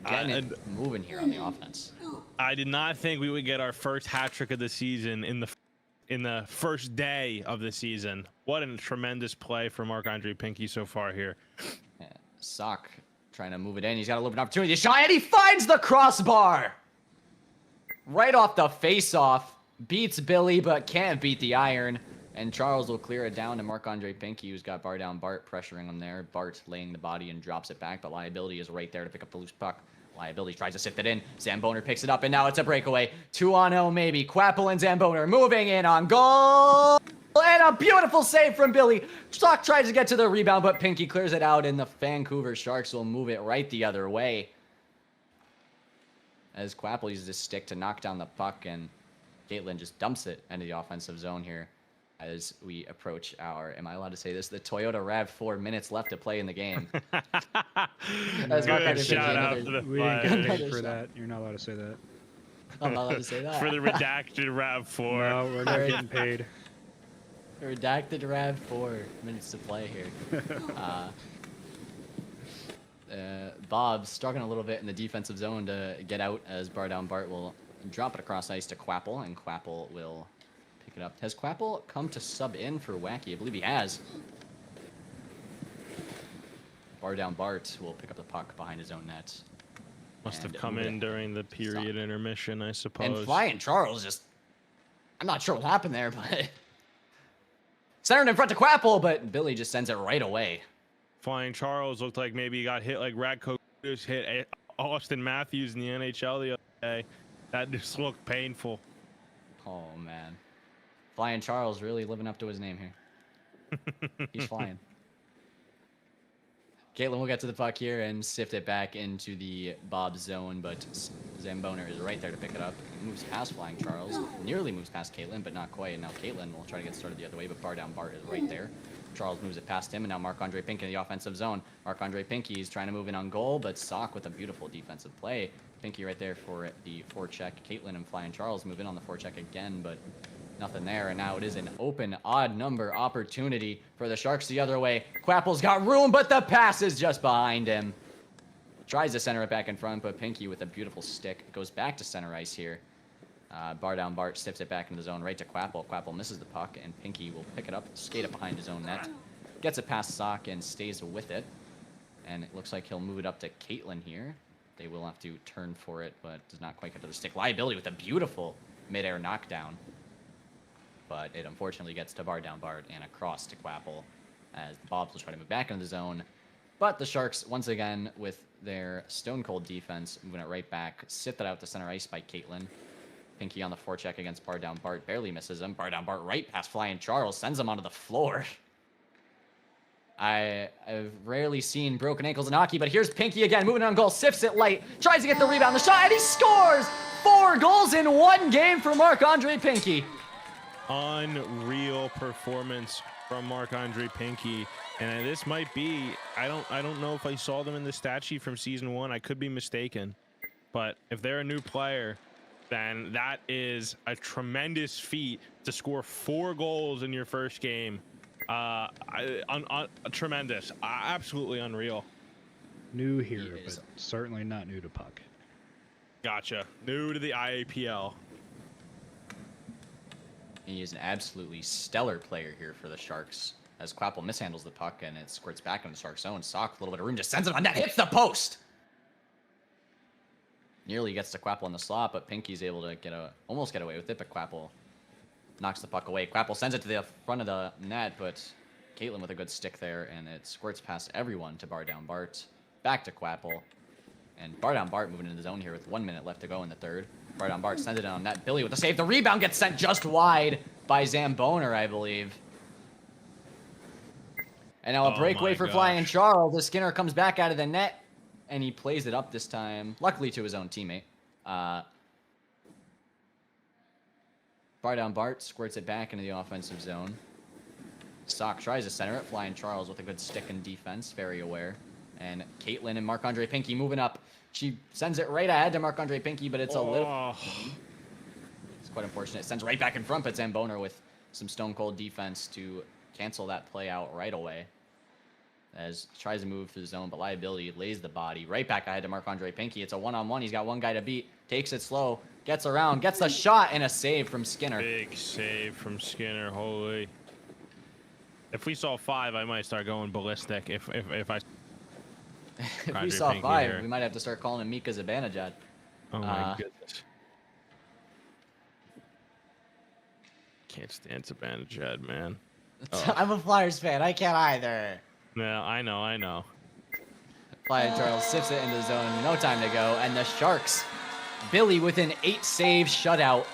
getting it moving here on the offense. I did not think we would get our first hat trick of the season in the first day of the season. What a tremendous play for Marc-Andre Pinky so far here. Yeah, Sock trying to move it in. He's got a little bit of opportunity to shot, and he finds the crossbar! Right off the face-off. Beats Billy, but can't beat the iron. And Charles will clear it down to Marc-Andre Pinky, who's got Bar Down Bart pressuring him there. Bart laying the body and drops it back, but Liability is right there to pick up the loose puck. Liability tries to sift it in. Zamboner picks it up, and now it's a breakaway. 2-on-0 maybe. Quapple and Zamboner moving in on goal! And a beautiful save from Billy. Sock tries to get to the rebound, but Pinky clears it out, and the Vancouver Sharks will move it right the other way. As Quapple uses his stick to knock down the puck, and Caitlyn just dumps it into the offensive zone here as we approach our, am I allowed to say this, the Toyota RAV4 minutes left to play in the game. As Shout out to the We didn't get paid for that. You're not allowed to say that. I'm not allowed to say that. For the redacted RAV4. No, we're not getting paid. Redacted RAV4 minutes to play here. Bob struggling a little bit in the defensive zone to get out as Bar Down Bart will drop it across ice to Quapple, and Quapple will pick it up. Has Quapple come to sub in for Wacky? I believe he has. Bar Down Bart will pick up the puck behind his own net. Must have come in during the period intermission, I suppose. And Flying Charles just, I'm not sure what happened there, but centered in front to Quapple, but Billy just sends it right away. Flying Charles looked like maybe he got hit like Radko just hit Austin Matthews in the NHL the other day. That just looked painful. Oh, man. Flying Charles really living up to his name here. He's flying. Caitlyn will get to the puck here and sift it back into the Bob zone, but Zamboner is right there to pick it up. He moves past Flying Charles, nearly moves past Caitlyn, but not quite. And now Caitlyn will try to get started the other way, but Bar Down Bart is right there. Charles moves it past him, and now Marc-Andre Pinky in the offensive zone. Marc-Andre Pinky is trying to move in on goal, but Sock with a beautiful defensive play. Pinky right there for the forecheck. Caitlyn and Flying Charles move in on the forecheck again, but Nothing there, and now it is an open odd number opportunity for the Sharks the other way. Quapple's got room, but the pass is just behind him. Tries to center it back in front, but Pinky with a beautiful stick goes back to center ice here. Bar down Bart stiffs it back into the zone right to Quapple. Quapple misses the puck, and Pinky will pick it up, skate it behind his own net. Gets it past Sock and stays with it. And it looks like he'll move it up to Caitlin here. They will have to turn for it, but does not quite get to the stick. Liability with a beautiful midair knockdown. But it unfortunately gets to Bar down Bart and across to Quapple as the Bobs will try to move back into the zone. But the Sharks, once again, with their stone cold defense, moving it right back, sit that out to center ice by Caitlin. Pinky on the forecheck against Bar down Bart, barely misses him. Bar down Bart right past Flying Charles, sends him onto the floor. I've rarely seen broken ankles in hockey, but here's Pinky again, moving on goal, sifts it light, tries to get the rebound, the shot, and he scores! 4 goals in 1 game for Marc-Andre Pinky. Unreal performance from Marc-Andre Pinky, and this might be, I don't know if I saw them in the stat sheet from season 1. I could be mistaken, but if they're a new player, then that is a tremendous feat to score 4 goals in your first game. Tremendous, absolutely unreal. New here, but certainly not new to puck. Gotcha. New to the IAPL. He is an absolutely stellar player here for the Sharks. As Quapple mishandles the puck and it squirts back into the Sharks' zone. Sock, a little bit of room, just sends it on net, hits the post! Nearly gets to Quapple in the slot, but Pinky's able to almost get away with it, but Quapple knocks the puck away. Quapple sends it to the front of the net, but Caitlin with a good stick there, and it squirts past everyone to Bar down Bart. Back to Quapple. And Bar down Bart moving into the zone here with 1 minute left to go in the third. Bar down Bart sends it on net. Billy with the save. The rebound gets sent just wide by Zamboner, I believe. And now a breakaway for Flying Charles. The Skinner comes back out of the net, and he plays it up this time, luckily to his own teammate. Bar down Bart squirts it back into the offensive zone. Sock tries to center it. Flying Charles with a good stick and defense, very aware. And Caitlin and Marc-Andre Pinky moving up. She sends it right ahead to Marc-Andre Pinky, but it's a little... It's quite unfortunate. Sends right back in front, but Zamboner with some stone cold defense to cancel that play out right away. As he tries to move through the zone, but Liability lays the body right back ahead to Marc-Andre Pinky. It's a one-on-one. He's got one guy to beat. Takes it slow. Gets around. Gets the shot and a save from Skinner. Big save from Skinner. Holy. If we saw 5, I might start going ballistic. If I... If we saw 5, we might have to start calling him Mika Zibanejad. Oh my goodness. Can't stand Zibanejad, man. Oh. I'm a Flyers fan. I can't either. No, I know. Flying Charles sips it into the zone. No time to go. And the Sharks, Billy with an 8-save shutout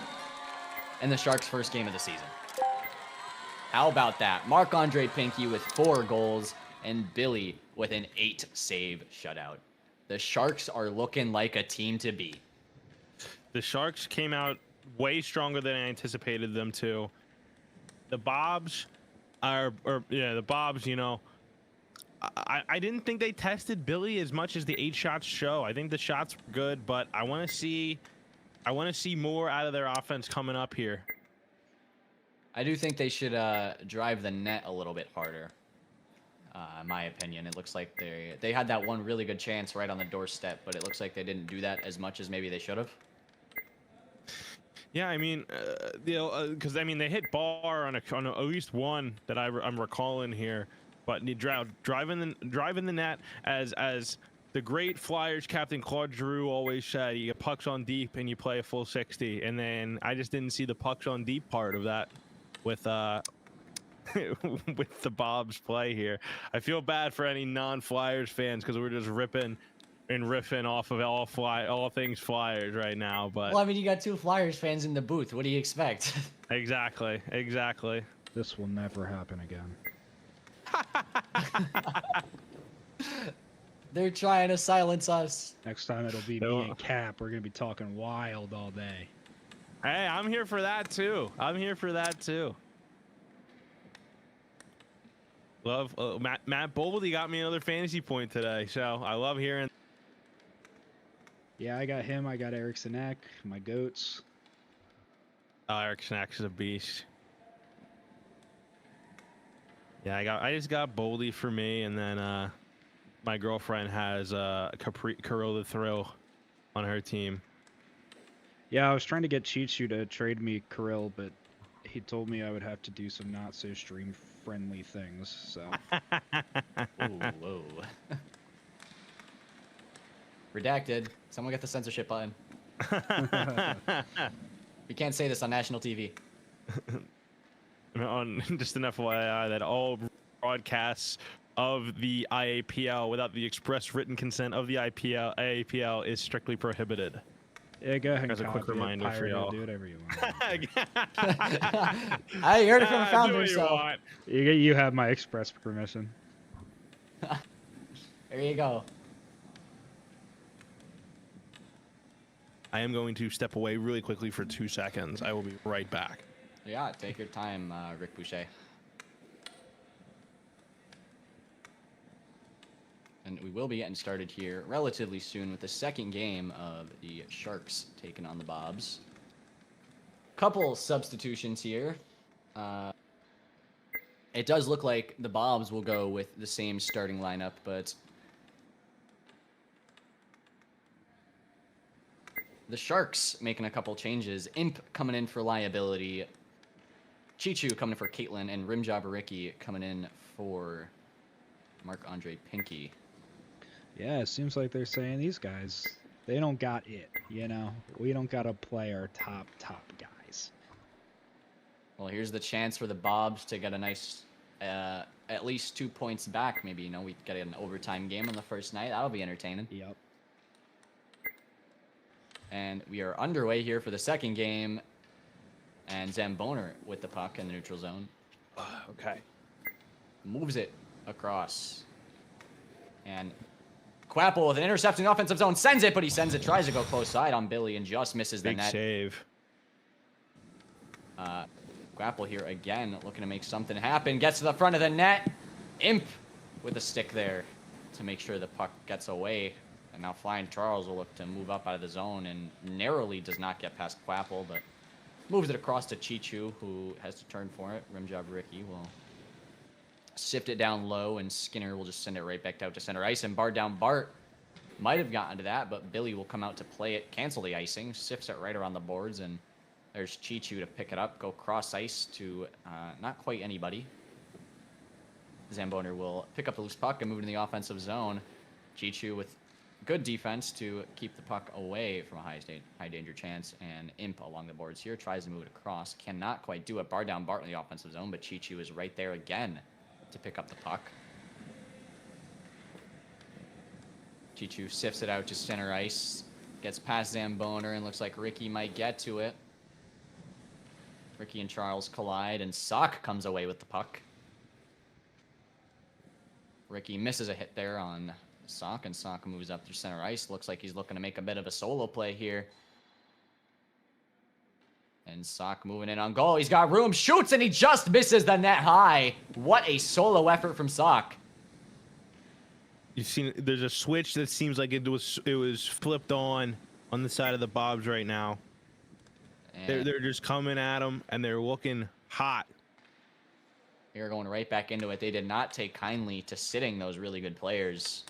in the Sharks' first game of the season. How about that? Marc-Andre Pinky with 4 goals and Billy with an 8-save shutout. The Sharks are looking like a team to beat. The Sharks came out way stronger than I anticipated them to. The Bobs the Bobs, you know, I didn't think they tested Billy as much as the 8 shots show. I think the shots were good, but I want to see more out of their offense coming up here. I do think they should drive the net a little bit harder. In my opinion, it looks like they had that one really good chance right on the doorstep, but it looks like they didn't do that as much as maybe they should have. Yeah, I mean, because I mean they hit bar on at least one that I'm recalling here, but driving the net as the great Flyers captain Claude Giroux always said, you get pucks on deep and you play a full 60, and then I just didn't see the pucks on deep part of that with with the Bob's play here. I feel bad for any non-Flyers fans because we're just ripping and riffing off of all things Flyers right now. But well, I mean, you got 2 Flyers fans in the booth. What do you expect? Exactly. This will never happen again. They're trying to silence us. Next time it'll be me and Cap. We're gonna be talking wild all day. Hey, I'm here for that too. Love Matt Boldy got me another fantasy point today, so I love hearing. Yeah, I got him. I got Eric Sinek, my goats. Eric Snacks is a beast. Yeah, I just got Boldy for me, and then my girlfriend has Kirill the Thrill on her team. Yeah, I was trying to get Chichu to trade me Kirill, but he told me I would have to do some not so stream friendly things. So Ooh, whoa. Redacted. Someone get the censorship button. We can't say this on national TV. On just an FYI that all broadcasts of the IAPL without the express written consent of the IAPL is strictly prohibited. yeah, go ahead As a and quick copy it, reminder for pirate it, y'all. do whatever you want. I heard it from the Do founder, what you so want. You have my express permission. there you go. I am going to step away really quickly for 2 seconds. I will be right back. Yeah, take your time, Rick Boucher. And we will be getting started here relatively soon with the second game of the Sharks taking on the Bobs. Couple substitutions here. It does look like the Bobs will go with the same starting lineup, but the Sharks making a couple changes. Imp coming in for liability. Chichu coming in for Caitlin, and Rimjob Ricky coming in for Marc-Andre Pinky. Yeah, it seems like they're saying these guys, they don't got it, you know? We don't got to play our top guys. Well, here's the chance for the Bobs to get a nice, at least 2 points back. Maybe, you know, we get an overtime game on the first night. That'll be entertaining. Yep. And we are underway here for the second game. And Zamboner with the puck in the neutral zone. Okay. Moves it across. And Quapple with an intercepting offensive zone. Sends it, but he sends it. Tries to go close side on Billy and just misses the Big net. save. Quapple here again, looking to make something happen. Gets to the front of the net. Imp with a stick there to make sure the puck gets away. And now Flying Charles will look to move up out of the zone and narrowly does not get past Quapple, but moves it across to Chichu, who has to turn for it. Rimjob Ricky will sift it down low, and Skinner will just send it right back out to center ice. And Bart down Bart might have gotten to that, but Billy will come out to play it, cancel the icing, sifts it right around the boards, and there's Chichu to pick it up, go cross ice to not quite anybody. Zamboner will pick up the loose puck and move into the offensive zone. Chichu with good defense to keep the puck away from a high danger chance, and Imp along the boards here tries to move it across. Cannot quite do it. Bar down Bart in the offensive zone, but Chichu is right there again to pick up the puck. Chichu sifts it out to center ice, gets past Zamboner, and looks like Ricky might get to it. Ricky and Charles collide, and Sock comes away with the puck. Ricky misses a hit there on Sock, and Sock moves up through center ice. Looks like he's looking to make a bit of a solo play here. And Sock moving in on goal. He's got room, shoots, and he just misses the net high. What a solo effort from Sock. You've seen there's a switch that seems like it was flipped on the side of the Bobs right now. They're just coming at him, and they're looking hot. They're going right back into it. They did not take kindly to sitting those really good players.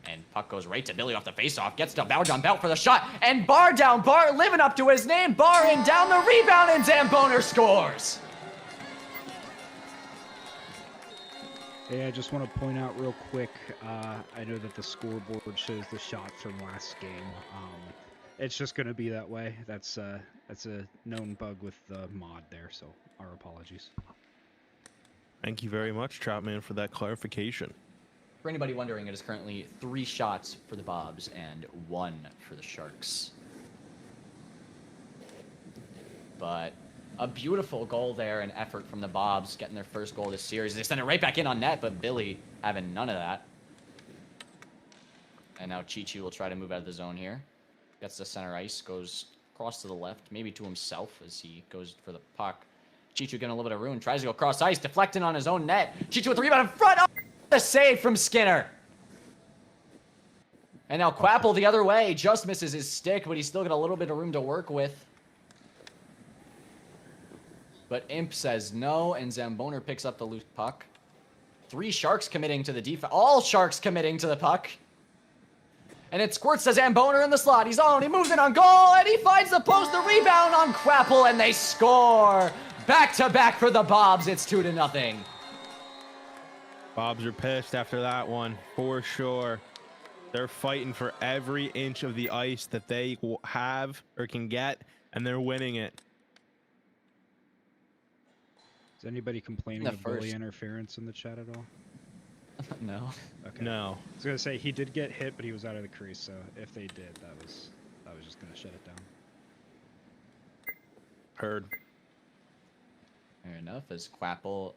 And puck goes right to Billy off the faceoff. Gets to Bar down Belt for the shot. And Bar down Bart living up to his name. Barring down the rebound, and Zamboner scores. Hey, I just want to point out real quick, I know that the scoreboard shows the shot from last game. It's just going to be that way. That's a known bug with the mod there, so our apologies. Thank you very much, Troutman, for that clarification. For anybody wondering, it is currently 3 shots for the Bobs and 1 for the Sharks. But a beautiful goal there and effort from the Bobs, getting their first goal this series. They send it right back in on net, but Billy having none of that. And now Chichu will try to move out of the zone here. Gets to center ice, goes across to the left, maybe to himself as he goes for the puck. Chichu getting a little bit of room, tries to go cross ice, deflecting on his own net. Chichu with the rebound in front. Oh, the save from Skinner. And now Quapple the other way, just misses his stick, but he's still got a little bit of room to work with. But Imp says no, and Zamboner picks up the loose puck. 3 Sharks committing to the defense. All Sharks committing to the puck. And it squirts to Zamboner in the slot. He's on, he moves in on goal, and he finds the post, the rebound on Quapple, and they score! Back-to-back for the Bobs, it's 2-0. Bobs are pissed after that one, for sure. They're fighting for every inch of the ice that they have or can get, and they're winning it. Is anybody complaining of goalie interference in the chat at all? No. Okay. No. I was gonna say he did get hit, but he was out of the crease. So if they did, I was just gonna shut it down. Heard. Fair enough, as Quapple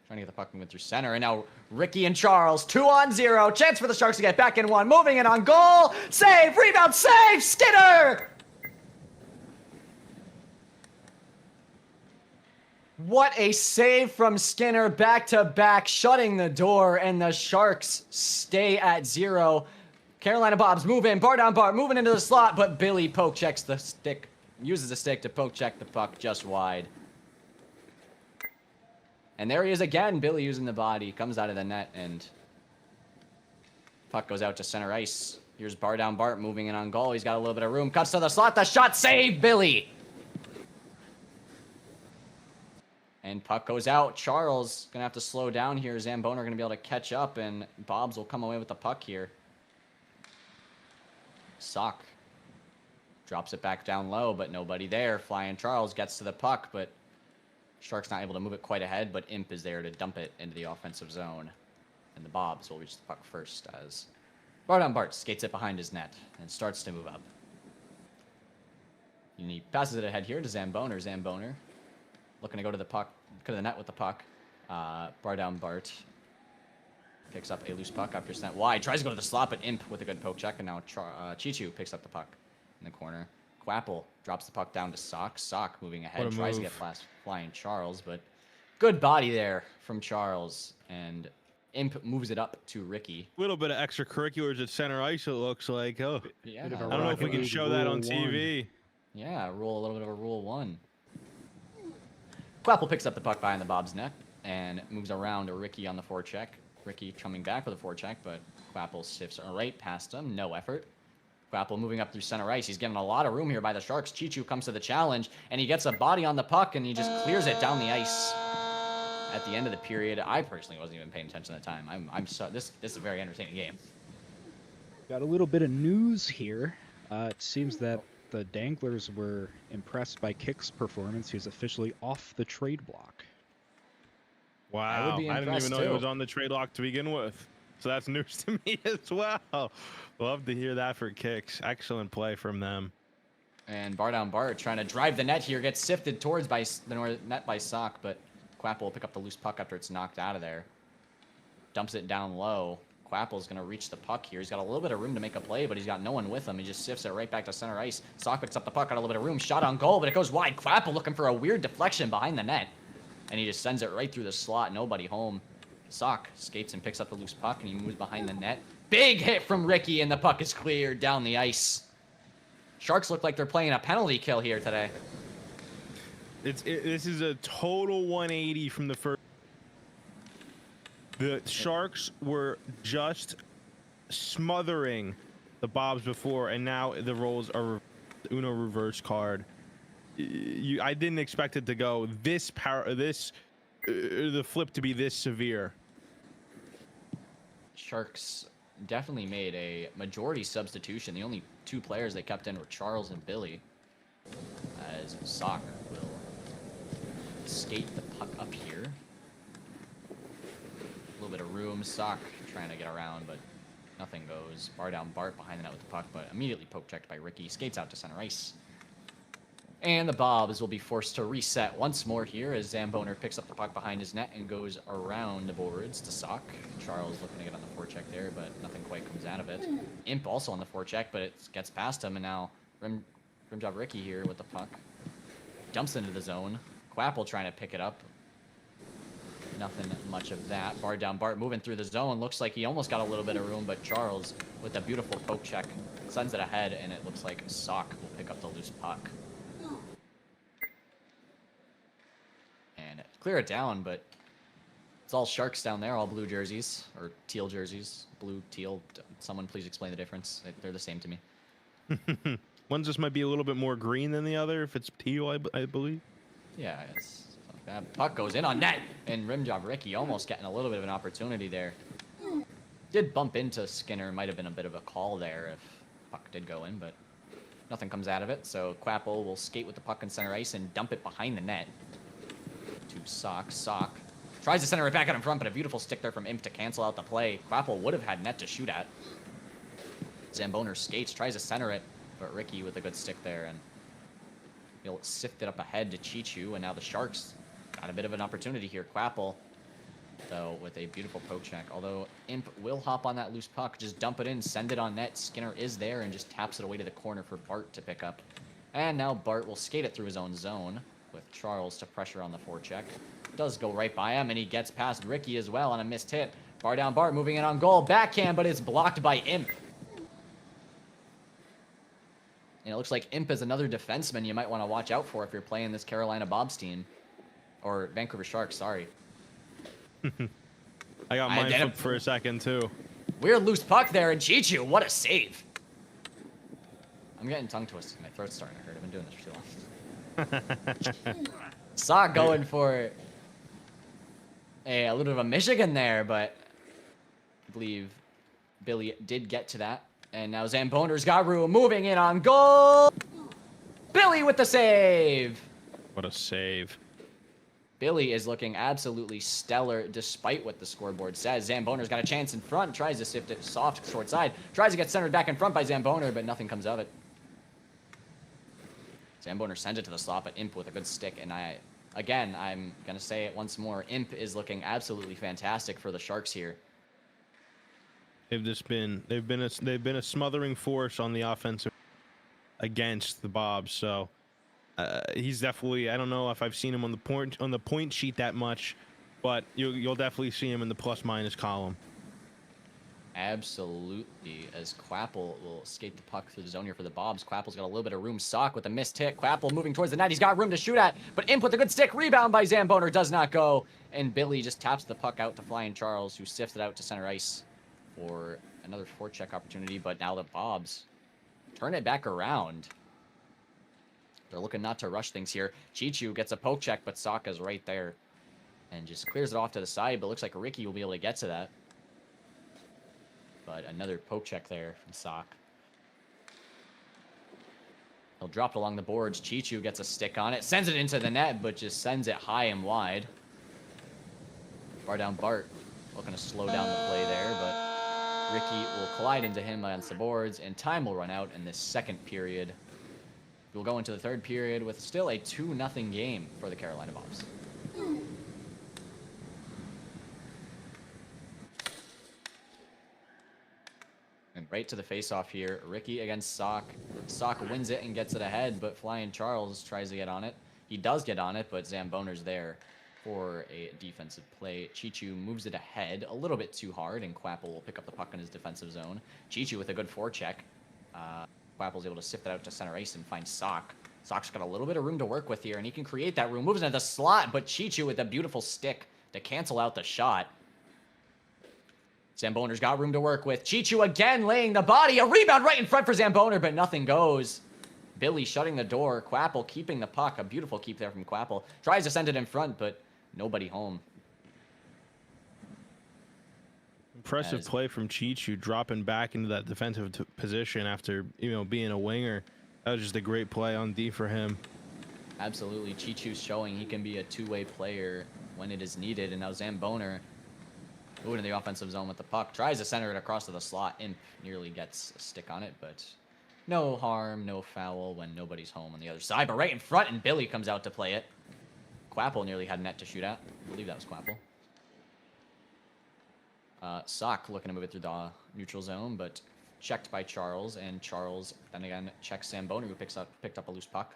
trying to get the puck moving through center, and now Ricky and Charles 2-on-0. Chance for the Sharks to get back in one. Moving in on goal. Save, rebound, save, Skinner! What a save from Skinner, back-to-back, shutting the door, and the Sharks stay at 0. Carolina Bobs move in, bar down bar, moving into the slot, but Billy poke checks the stick, uses the stick to poke check the puck just wide. And there he is again, Billy using the body, comes out of the net, and puck goes out to center ice. Here's bar down Bart moving in on goal. He's got a little bit of room, cuts to the slot, the shot, save, Billy! And puck goes out. Charles gonna have to slow down here. Zamboner gonna be able to catch up, and Bobs will come away with the puck here. Sock drops it back down low, but nobody there. Flying Charles gets to the puck, but Shark's not able to move it quite ahead, but Imp is there to dump it into the offensive zone. And the Bobs will reach the puck first as Bart skates it behind his net and starts to move up. And he passes it ahead here to Zamboner. Zamboner looking to go to the puck, go to the net with the puck. Bart picks up a loose puck up your net wide. Tries to go to the slot, but Imp with a good poke check, and now Chichu picks up the puck in the corner. Quapple drops the puck down to Sock. Sock moving ahead, tries to get past Flying Charles, but good body there from Charles, and Imp moves it up to Ricky. A little bit of extracurriculars at center ice, it looks like. Oh, Yeah. I don't know if we can show that on TV. Yeah, a little bit of a rule 1. Quapple picks up the puck behind the Bob's net and moves around to Ricky on the forecheck. Ricky coming back for the forecheck, but Quapple sifts right past him. No effort. Quapple moving up through center ice. He's given a lot of room here by the Sharks. Chichu comes to the challenge, and he gets a body on the puck, and he just clears it down the ice. At the end of the period, I personally wasn't even paying attention at the time. This is a very entertaining game. Got a little bit of news here. It seems that the Danglers were impressed by Kick's performance. He was officially off the trade block. Wow, I didn't even know he was on the trade block to begin with. So that's news to me as well. Love to hear that for Kicks. Excellent play from them. And Bart trying to drive the net here, gets sifted towards by the net by Sock, but Quapple will pick up the loose puck after it's knocked out of there. Dumps it down low. Quapple's going to reach the puck here. He's got a little bit of room to make a play, but he's got no one with him. He just sifts it right back to center ice. Sock picks up the puck, got a little bit of room. Shot on goal, but it goes wide. Quapple looking for a weird deflection behind the net. And he just sends it right through the slot. Nobody home. Sock skates and picks up the loose puck, and he moves behind the net. Big hit from Ricky, and the puck is cleared down the ice. Sharks look like they're playing a penalty kill here today. This is a total 180 from the first. The Sharks were just smothering the Bobs before, and now the roles are the Uno reverse card. I didn't expect it to go this the flip to be this severe. Sharks definitely made a majority substitution. The only 2 players they kept in were Charles and Billy. As Sock will skate the puck up here. A little bit of room. Sock trying to get around, but nothing goes. Bar down Bart behind the net with the puck, but immediately poke checked by Ricky. Skates out to center ice. And the Bobs will be forced to reset once more here as Zamboner picks up the puck behind his net and goes around the boards to Sock. Charles looking to get on the forecheck there, but nothing quite comes out of it. Imp also on the forecheck, but it gets past him, and now rim job Ricky here with the puck. Dumps into the zone. Quapple trying to pick it up. Nothing much of that. Bar down Bart moving through the zone. Looks like he almost got a little bit of room, but Charles with a beautiful poke check sends it ahead, and it looks like Sock will pick up the loose puck. clear it down, but it's all Sharks down there, all blue jerseys, or teal jerseys. Blue, teal, someone please explain the difference. They're the same to me. One just might be a little bit more green than the other if it's teal, I believe. Yeah, it's that puck goes in on net, and rim job Ricky almost getting a little bit of an opportunity there. Did bump into Skinner, might have been a bit of a call there if puck did go in, but nothing comes out of it. So Quapple will skate with the puck in center ice and dump it behind the net to Sock. Sock tries to center it back out in front, but a beautiful stick there from Imp to cancel out the play. Quapple would have had net to shoot at. Zamboner skates, tries to center it, but Ricky with a good stick there, and he'll sift it up ahead to Chichu, and now the Sharks got a bit of an opportunity here. Quapple, though, with a beautiful poke check, although Imp will hop on that loose puck, just dump it in, send it on net. Skinner is there and just taps it away to the corner for Bart to pick up. And now Bart will skate it through his own zone with Charles to pressure on the forecheck. Does go right by him, and he gets past Ricky as well on a missed hit. Bar down Bart, moving in on goal. Backhand, but it's blocked by Imp. And it looks like Imp is another defenseman you might want to watch out for if you're playing this Carolina Bobs team. Or Vancouver Sharks, sorry. I got mine flipped for a second, too. Weird loose puck there, and Chichu, what a save. I'm getting tongue twisted. My throat's starting to hurt. I've been doing this for too long. Saw going for a little bit of a Michigan there, but I believe Billy did get to that. And now Zamboner's got room, moving in on goal. Billy with the save. What a save. Billy is looking absolutely stellar despite what the scoreboard says. Zamboner's got a chance in front, tries to sift it soft, short side. Tries to get centered back in front by Zamboner, but nothing comes of it. Zamboner sends it to the slot, but Imp with a good stick. And I'm going to say it once more. Imp is looking absolutely fantastic for the Sharks here. They've been a smothering force on the offensive against the Bobs. So he's definitely, I don't know if I've seen him on the point sheet that much, but you'll definitely see him in the plus minus column. Absolutely, as Quapple will skate the puck through the zone here for the Bobs. Quapple's got a little bit of room. Sock with a missed hit. Quapple moving towards the net. He's got room to shoot at, but Imp with a good stick. Rebound by Zamboner does not go, and Billy just taps the puck out to Flying Charles, who sifts it out to center ice for another forecheck opportunity. But now the Bobs turn it back around. They're looking not to rush things here. Chichu gets a poke check, but Sokka's right there and just clears it off to the side, but looks like Ricky will be able to get to that. But another poke check there from Sock. He'll drop it along the boards. Chichu gets a stick on it, sends it into the net, but just sends it high and wide. Bar down Bart, looking to slow down the play there, but Ricky will collide into him against the boards, and time will run out in this second period. We'll go into the third period with still a 2-0 game for the Carolina Bobs. And right to the face-off here, Ricky against Sock. Sock wins it and gets it ahead, but Flying Charles tries to get on it. He does get on it, but Zamboner's there for a defensive play. Chichu moves it ahead a little bit too hard, and Quapple will pick up the puck in his defensive zone. Chichu with a good forecheck. Quapple's able to sift it out to center ice and find Sock. Sock's got a little bit of room to work with here, and he can create that room. Moves into the slot, but Chichu with a beautiful stick to cancel out the shot. Zamboner's got room to work with. Chichu again laying the body. A rebound right in front for Zamboner, but nothing goes. Billy shutting the door. Quapple keeping the puck. A beautiful keep there from Quapple. Tries to send it in front, but nobody home. Impressive play from Chichu, dropping back into that defensive position after being a winger. That was just a great play on D for him. Absolutely, Chichu's showing he can be a two-way player when it is needed, and now Zamboner moving in the offensive zone with the puck. Tries to center it across to the slot. Imp nearly gets a stick on it, but no harm, no foul when nobody's home on the other side. But right in front, and Billy comes out to play it. Quapple nearly had net to shoot at. I believe that was Quapple. Sock looking to move it through the neutral zone, but checked by Charles, and Charles then again checks Zamboner, who picked up a loose puck.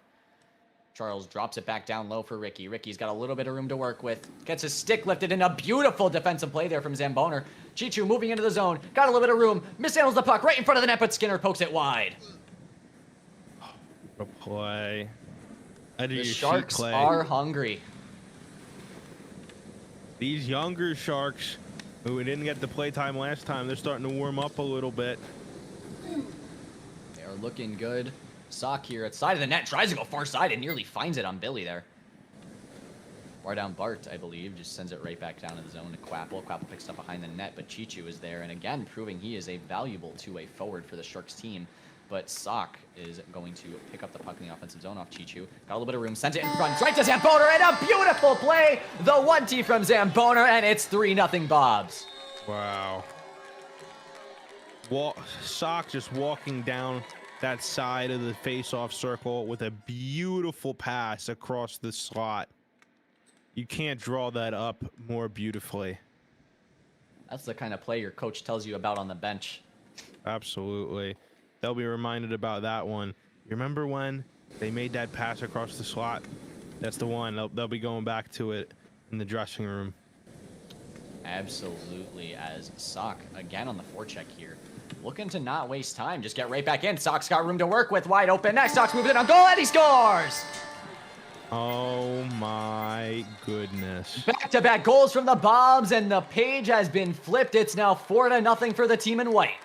Charles drops it back down low for Ricky. Ricky's got a little bit of room to work with. Gets his stick lifted in a beautiful defensive play there from Zamboner. Chichu moving into the zone. Got a little bit of room. Mishandles the puck right in front of the net, but Skinner pokes it wide. What a play. The Sharks are hungry. These younger Sharks who didn't get the play time last time, they're starting to warm up a little bit. They are looking good. Sock here at side of the net. Tries to go far side and nearly finds it on Billy there. Far down Bart, I believe, just sends it right back down to the zone to Quapple. Quapple picks up behind the net, but Chichu is there. And again, proving he is a valuable two-way forward for the Sharks team. But Sock is going to pick up the puck in the offensive zone off Chichu. Got a little bit of room, sends it in front, right to Zamboner, and a beautiful play! The 1-T from Zamboner, and it's 3-0 Bobs. Wow. Sock just walking down that side of the face-off circle with a beautiful pass across the slot. You can't draw that up more beautifully. That's the kind of play your coach tells you about on the bench. Absolutely. They'll be reminded about that one. You remember when they made that pass across the slot? That's the one. They'll be going back to it in the dressing room. Absolutely, as Sock, again on the forecheck here. Looking to not waste time, just get right back in. Sock's got room to work with, wide open next. Sock's moving it on goal, and he scores! Oh my goodness. Back-to-back goals from the Bobs, and the page has been flipped. It's now 4-0 for the team in white.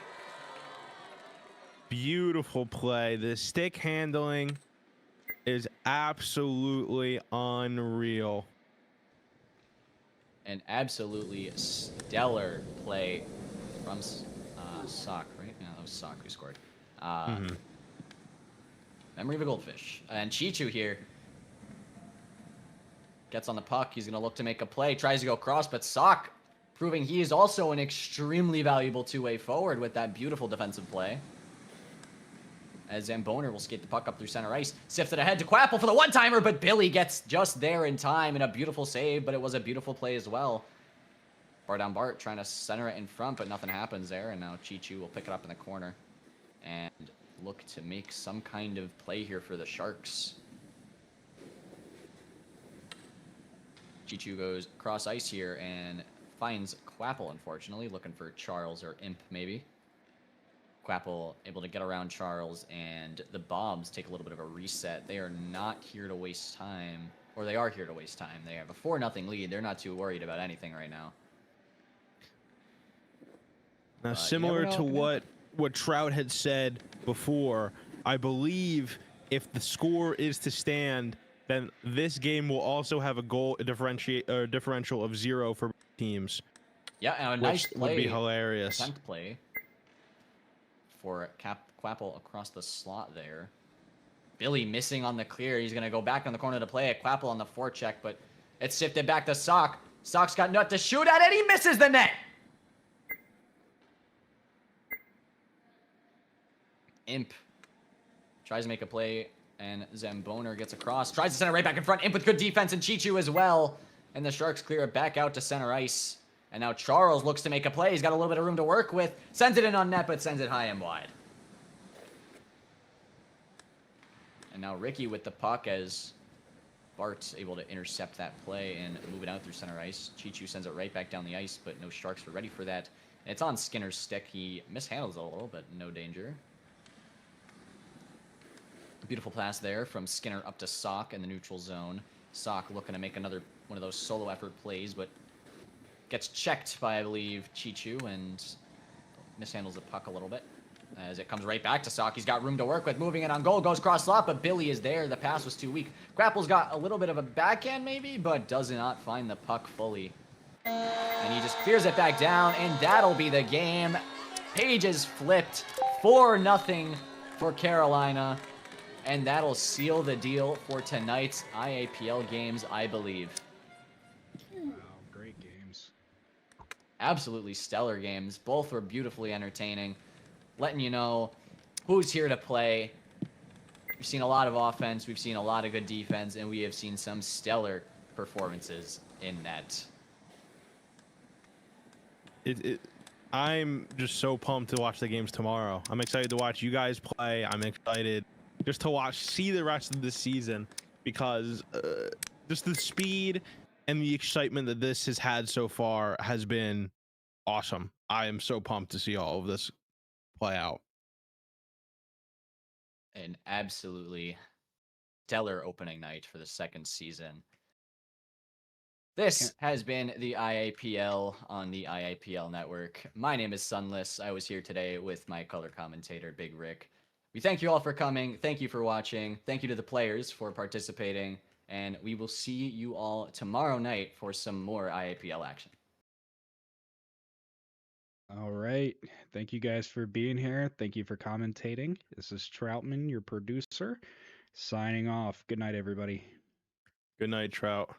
Beautiful play. The stick handling is absolutely unreal. An absolutely stellar play from Sock, right? Yeah, that was Sock who scored. Memory of a goldfish. And Chichu here gets on the puck. He's going to look to make a play. Tries to go cross, but Sock proving he is also an extremely valuable two-way forward with that beautiful defensive play. As Zamboner will skate the puck up through center ice. Sifted ahead to Quapple for the one-timer, but Billy gets just there in time, and a beautiful save, but it was a beautiful play as well. Far down Bart trying to center it in front, but nothing happens there, and now Chichu will pick it up in the corner and look to make some kind of play here for the Sharks. Chichu goes cross ice here and finds Quapple, unfortunately, looking for Charles or Imp, maybe. Quapple able to get around Charles, and the Bobs take a little bit of a reset. They are not here to waste time, or they are here to waste time. They have a 4-0 lead. They're not too worried about anything right now. Now, similar to what Trout had said before, I believe if the score is to stand, then this game will also have a goal differential of 0 for teams. Yeah, and a nice play. Would be hilarious. Attempt play for Quapple across the slot there. Billy missing on the clear. He's going to go back on the corner to play it. Quapple on the forecheck, but it's shifted back to Sock. Sock's got nut to shoot at, and he misses the net. Imp tries to make a play, and Zamboner gets across. Tries to send it right back in front. Imp with good defense, and Chichu as well. And the Sharks clear it back out to center ice. And now Charles looks to make a play. He's got a little bit of room to work with. Sends it in on net, but sends it high and wide. And now Ricky with the puck as Bart's able to intercept that play and move it out through center ice. Chichu sends it right back down the ice, but no Sharks were ready for that. And it's on Skinner's stick. He mishandles it a little, but no danger. Beautiful pass there from Skinner up to Sock in the neutral zone. Sock looking to make another one of those solo effort plays, but gets checked by, I believe, Chichu, and mishandles the puck a little bit. As it comes right back to Sock. He's got room to work with. Moving it on goal. Goes cross slot, but Billy is there. The pass was too weak. Grapple's got a little bit of a backhand maybe, but does not find the puck fully. And he just clears it back down, and that'll be the game. Page is flipped. 4-0 for Carolina. And that'll seal the deal for tonight's IAPL games, I believe. Wow, great games. Absolutely stellar games. Both were beautifully entertaining. Letting you know who's here to play. We've seen a lot of offense. We've seen a lot of good defense. And we have seen some stellar performances in net. I'm just so pumped to watch the games tomorrow. I'm excited to watch you guys play. I'm excited just to see the rest of the season, because just the speed and the excitement that this has had so far has been awesome. I am so pumped to see all of this play out. An absolutely stellar opening night for the second season. This has been the IAPL on the IAPL network. My name is Sunless. I was here today with my color commentator, Big Rick. We thank you all for coming. Thank you for watching. Thank you to the players for participating. And we will see you all tomorrow night for some more IAPL action. All right. Thank you guys for being here. Thank you for commentating. This is Troutman, your producer, signing off. Good night, everybody. Good night, Trout.